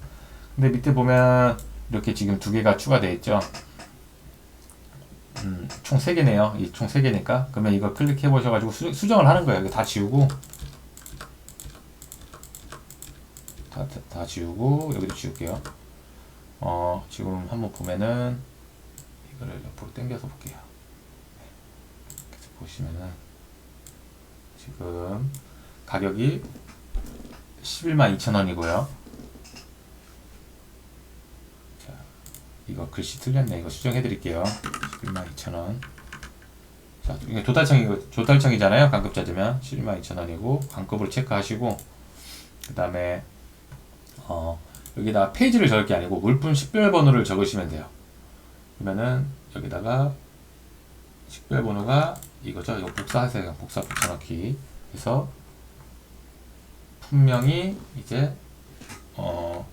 S1: 근데 밑에 보면 이렇게 지금 두 개가 추가되어 있죠. 총 3개네요. 이 총 3개니까. 그러면 이거 클릭해 보셔가지고 수정을 하는 거예요. 이거 다 지우고, 다 지우고, 여기도 지울게요. 지금 한번 보면은 이거를 옆으로 당겨서 볼게요. 그래서 보시면은 지금 가격이 112,200원이고요. 자, 이거 글씨 틀렸네. 이거 수정해 드릴게요. 112,200원. 자, 이게 조달청이잖아요. 강급자재면 112,200원이고, 강급을 체크하시고, 그 다음에 여기다 페이지를 적을 게 아니고 물품 식별번호를 적으시면 돼요. 그러면은 여기다가 식별번호가 이거죠. 이거 복사하세요. 복사 붙여넣기 해서 품명이 이제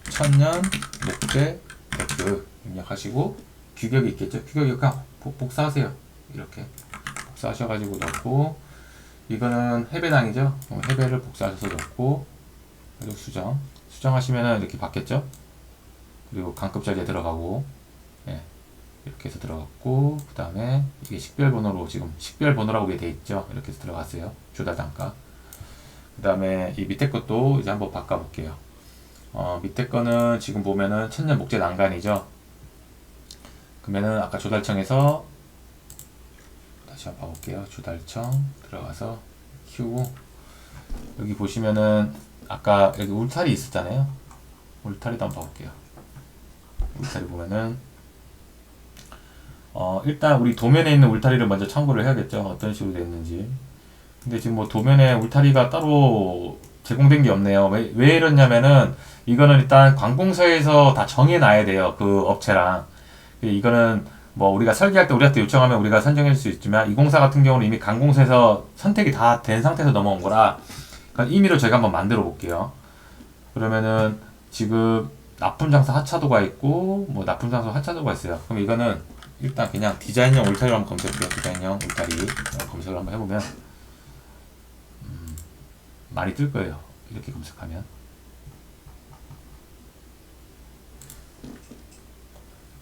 S1: 천년 목재 데크 입력하시고, 규격이 있겠죠. 규격이 그냥 복사하세요. 이렇게 복사하셔가지고 넣고, 이거는 해배당이죠. 해배를 복사하셔서 넣고, 그리고 수정하시면은 이렇게 바뀌었죠. 그리고 강급자재 들어가고, 예, 이렇게 해서 들어갔고, 그 다음에 이게 식별번호로 지금 식별번호라고 돼 있죠. 이렇게 해서 들어갔어요. 조달단가. 그 다음에 이 밑에 것도 이제 한번 바꿔볼게요. 밑에 거는 지금 보면은 천년 목재 난간이죠. 그러면은 아까 조달청에서 다시 한번 봐볼게요. 조달청 들어가서 키우고, 여기 보시면은 아까 여기 울타리 있었잖아요. 울타리도 한번 봐볼게요. 울타리 보면은 일단 우리 도면에 있는 울타리를 먼저 참고를 해야겠죠. 어떤 식으로 되어 있는지. 근데 지금 뭐 도면에 울타리가 따로 제공된 게 없네요. 왜 이러냐면은 이거는 일단 관공서에서 다 정해놔야 돼요. 그 업체랑. 이거는 뭐 우리가 설계할 때 우리한테 요청하면 우리가 선정할 수 있지만 이 공사 같은 경우는 이미 관공서에서 선택이 다 된 상태에서 넘어온 거라 그건 임의로 저희가 한번 만들어 볼게요. 그러면은 지금 납품장소 하차도가 있고 뭐 납품장소 하차도가 있어요. 그럼 이거는 일단 그냥 디자인형 울타리로 한번 검색해볼게요. 디자인형 울타리 검색을 한번 해보면 많이 뜰 거예요. 이렇게 검색하면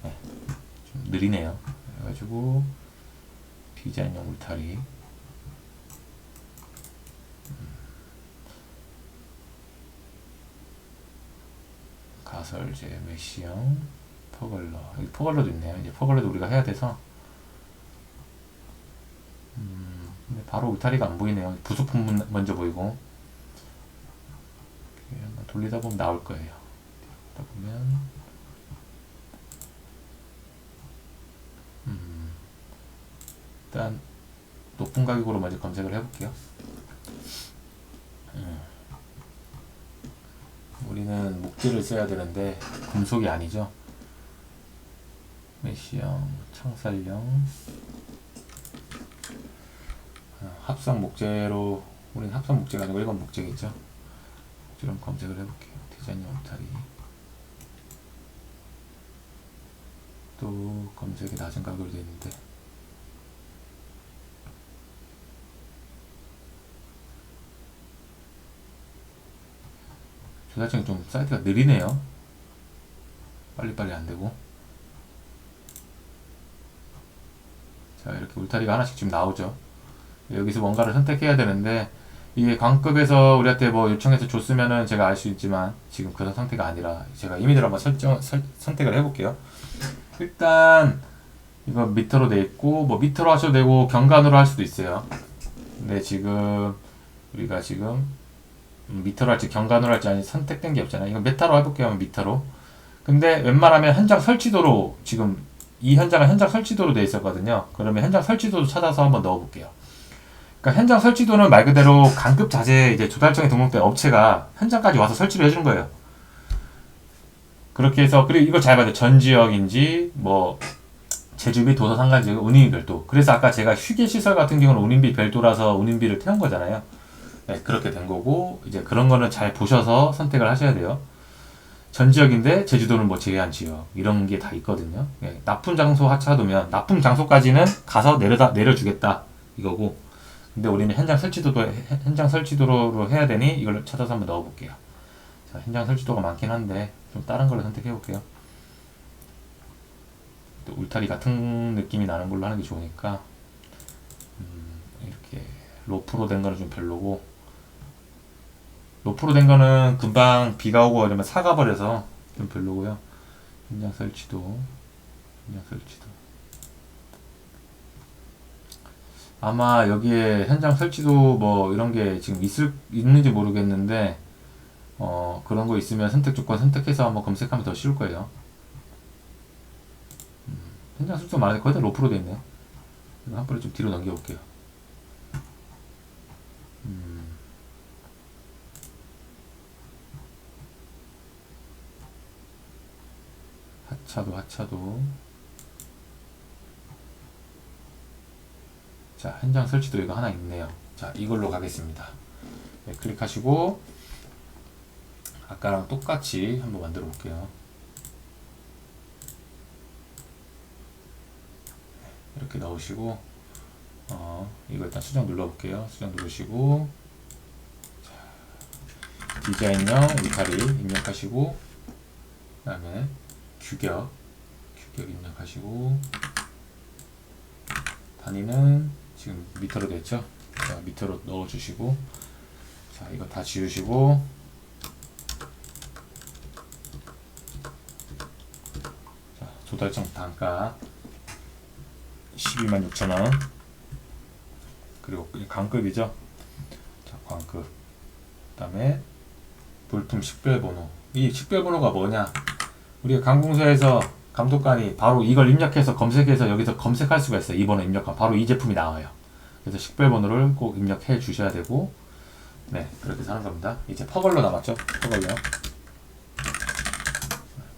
S1: 네, 좀 느리네요. 그래가지고 디자인형 울타리 가설제 메시형 퍼걸러 여기 퍼걸러도 있네요. 이제 퍼걸러도 우리가 해야 돼서 근데 바로 울타리가 안 보이네요. 부속품 먼저 보이고 돌리다 보면 나올 거예요. 돌리다 보면 일단 높은 가격으로 먼저 검색을 해볼게요. 우리는 목재를 써야 되는데 금속이 아니죠. 메시형, 창살형, 합성 목재로 우리는 합성 목재가 아니고 일반 목재겠죠. 좀 검색을 해볼게요. 디자인형 울타리 또 검색이 낮은 가격으로 되어 있는데 조달청이 좀 사이트가 느리네요. 빨리빨리 안되고 자 이렇게 울타리가 하나씩 지금 나오죠. 여기서 뭔가를 선택해야 되는데 이게 관급에서 우리한테 뭐 요청해서 줬으면은 제가 알 수 있지만 지금 그런 상태가 아니라 제가 임의대로 한번 선택을 해볼게요. 일단 이거 미터로 돼 있고 뭐 미터로 하셔도 되고 경관으로 할 수도 있어요. 근데 지금 우리가 지금 미터로 할지 경관으로 할지 아니 선택된 게 없잖아요. 이거 메타로 해볼게요. 미터로. 근데 웬만하면 현장 설치도로 지금 이 현장은 현장 설치도로 돼 있었거든요. 그러면 현장 설치도도 찾아서 한번 넣어볼게요. 그러니까 현장 설치도는 말 그대로 강급 자재 이제 조달청에 등록된 업체가 현장까지 와서 설치를 해주는 거예요. 그렇게 해서 그리고 이걸 잘 봐야 돼. 전 지역인지 뭐 제주 및 도서 상관 지역 운임비 별도. 그래서 아까 제가 휴게 시설 같은 경우는 운임비 별도라서 운임비를 태운 거잖아요. 네, 그렇게 된 거고 이제 그런 거는 잘 보셔서 선택을 하셔야 돼요. 전 지역인데 제주도는 뭐 제외한 지역 이런 게 다 있거든요. 네, 납품 장소 하차도면 납품 장소까지는 가서 내려주겠다 이거고. 근데 우리는 현장 설치도로 해야 되니 이걸 찾아서 한번 넣어볼게요. 자, 현장 설치도가 많긴 한데 좀 다른 걸로 선택해 볼게요. 울타리 같은 느낌이 나는 걸로 하는 게 좋으니까 이렇게 로프로 된 거는 좀 별로고 로프로 된 거는 금방 비가 오고 이러면 사가버려서 좀 별로고요. 현장 설치도 아마 여기에 현장 설치도 뭐 이런 게 지금 있는지 모르겠는데 그런 거 있으면 선택 조건 선택해서 한번 검색하면 더 쉬울 거예요. 현장 설치도 많은데 거의 다 로프로 돼 있네요. 한 번에 좀 뒤로 넘겨볼게요. 하차도 자 현장 설치도 이거 하나 있네요. 자 이걸로 가겠습니다. 네, 클릭하시고 아까랑 똑같이 한번 만들어 볼게요. 이렇게 넣으시고 이거 일단 수정 눌러 볼게요. 수정 누르시고 자, 디자인형 울타리 입력하시고 그 다음에 규격 입력하시고 단위는 지금 미터로 됐죠. 자, 미터로 넣어주시고 자 이거 다 지우시고 자 조달청 단가 126,000원 그리고 강급이죠. 자 광급 그 다음에 물품 식별번호. 이 식별번호가 뭐냐, 우리가 관공서에서 감독관이 바로 이걸 입력해서 검색해서 여기서 검색할 수가 있어요. 이 번호 입력하면 바로 이 제품이 나와요. 그래서 식별번호를 꼭 입력해 주셔야 되고 네, 그렇게 해서 하는 겁니다. 이제 퍼글러 남았죠? 퍼글러.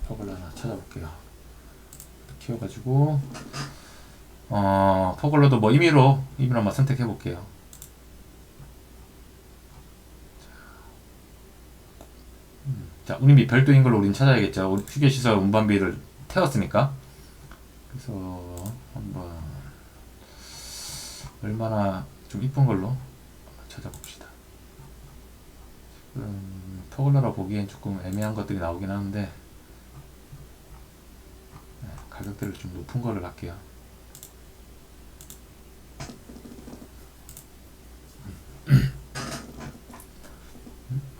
S1: 퍼글러 하나 찾아볼게요. 키워가지고 퍼글러도 뭐 임의로 한번 선택해 볼게요. 자, 운임비 별도인 걸로 우린 찾아야겠죠. 우리 휴게시설 운반비를 태웠으니까. 그래서 한번 얼마나 좀 이쁜 걸로 찾아봅시다. 지금 퍼글러라 보기엔 조금 애매한 것들이 나오긴 하는데, 네, 가격대를 좀 높은 거를 할게요.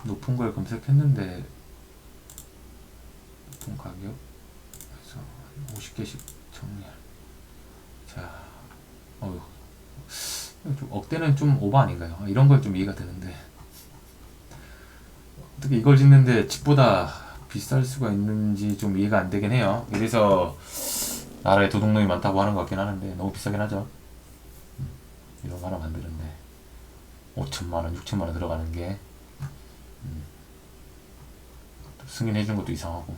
S1: 높은 걸 검색했는데 높은 가격 그래서 50개씩 정리할. 자, 좀 억대는 좀 오버 아닌가요? 이런 건 좀 이해가 되는데 어떻게 이걸 짓는데 집보다 비쌀 수가 있는지 좀 이해가 안 되긴 해요. 이래서 나라에 도둑놈이 많다고 하는 것 같긴 하는데 너무 비싸긴 하죠. 이런 거 하나 만드는데 5천만원, 6천만원 들어가는 게 승인해준 것도 이상하고.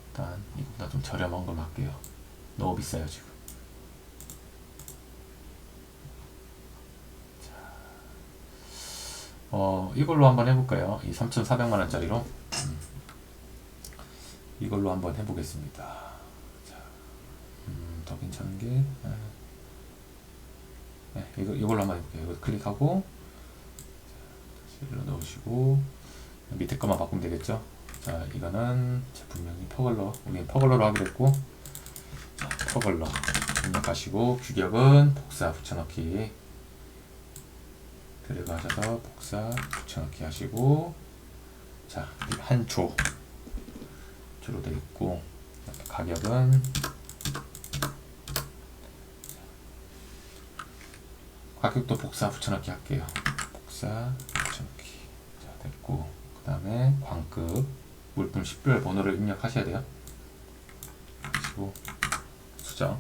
S1: 일단 이거보다 좀 저렴한 걸로 할게요. 너무 비싸요 지금. 자, 이걸로 한번 해볼까요? 이 3,400만원짜리로 이걸로 한번 해보겠습니다. 자, 더 괜찮은 게 네, 이걸로 한번 해볼게요. 이거 클릭하고 일로 넣으시고 밑에 것만 바꾸면 되겠죠. 자, 이거는 제품명이 퍼글러. 우리는 퍼글러로 하기로 했고, 자, 퍼글러 입력하시고 규격은 복사 붙여넣기 들어가셔서 복사 붙여넣기 하시고, 자, 한 조로 되어 있고, 가격은 가격도 복사 붙여넣기 할게요. 복사 붙여넣기. 자, 됐고, 그 다음에 광급 물품 식별 번호를 입력하셔야 돼요. 그리고 수정.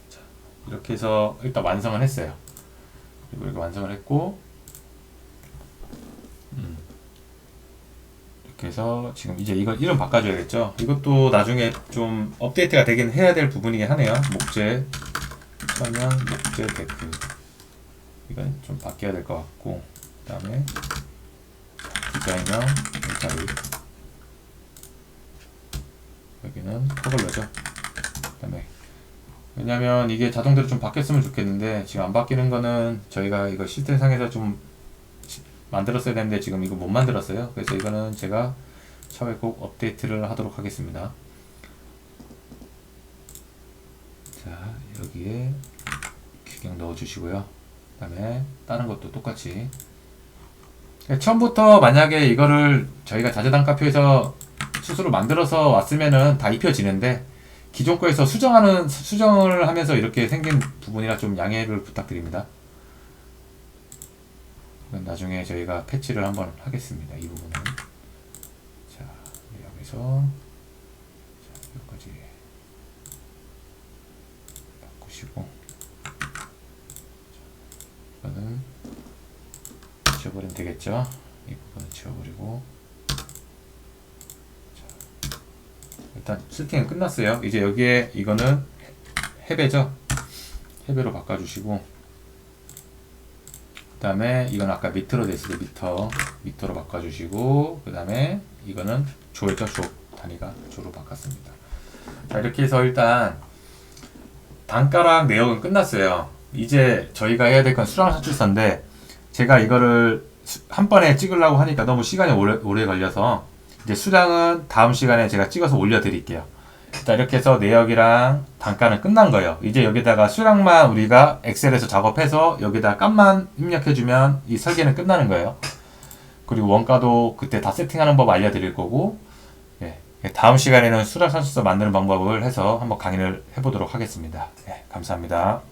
S1: 자, 이렇게 해서 일단 완성을 했어요. 그리고 이렇게 완성을 했고, 이렇게 해서 지금 이제 이거 이름 바꿔줘야겠죠. 이것도 나중에 좀 업데이트가 되긴 해야 될 부분이긴 하네요. 목재 천연 목재 데크. 이건 좀 바뀌어야 될 것 같고, 그 다음에 디자이너 인사이, 여기는 퍼글러죠. 그 다음에 왜냐면 이게 자동대로 좀 바뀌었으면 좋겠는데 지금 안 바뀌는 거는 저희가 이거 시스템상에서 좀 만들었어야 되는데 지금 이거 못 만들었어요. 그래서 이거는 제가 차후에 꼭 업데이트를 하도록 하겠습니다. 자, 여기에 규격 넣어 주시고요. 그 다음에 다른 것도 똑같이, 처음부터 만약에 이거를 저희가 자재단가표에서 스스로 만들어서 왔으면은 다 입혀지는데 기존 거에서 수정을 하면서 이렇게 생긴 부분이라 좀 양해를 부탁드립니다. 이건 나중에 저희가 패치를 한번 하겠습니다. 이 부분은. 자, 여기서 자, 여기까지 바꾸시고, 이거는 지워버리면 되겠죠. 이 부분은 지워버리고, 자, 일단 세팅은 끝났어요. 이제 여기에 이거는 해배죠. 해배로 바꿔주시고, 그 다음에 이건 아까 밑으로 됐을 때 미터로 바꿔주시고, 그 다음에 이거는 조였죠. 조 단위가 조로 바꿨습니다. 자, 이렇게 해서 일단 단가랑 내역은 끝났어요. 이제 저희가 해야 될 건 수량산출사인데 제가 이거를 한 번에 찍으려고 하니까 너무 시간이 오래 걸려서 이제 수량은 다음 시간에 제가 찍어서 올려드릴게요. 자, 이렇게 해서 내역이랑 단가는 끝난 거예요. 이제 여기다가 수량만 우리가 엑셀에서 작업해서 여기다 값만 입력해주면 이 설계는 끝나는 거예요. 그리고 원가도 그때 다 세팅하는 법 알려드릴 거고, 예, 다음 시간에는 수량산출서 만드는 방법을 해서 한번 강의를 해보도록 하겠습니다. 예, 감사합니다.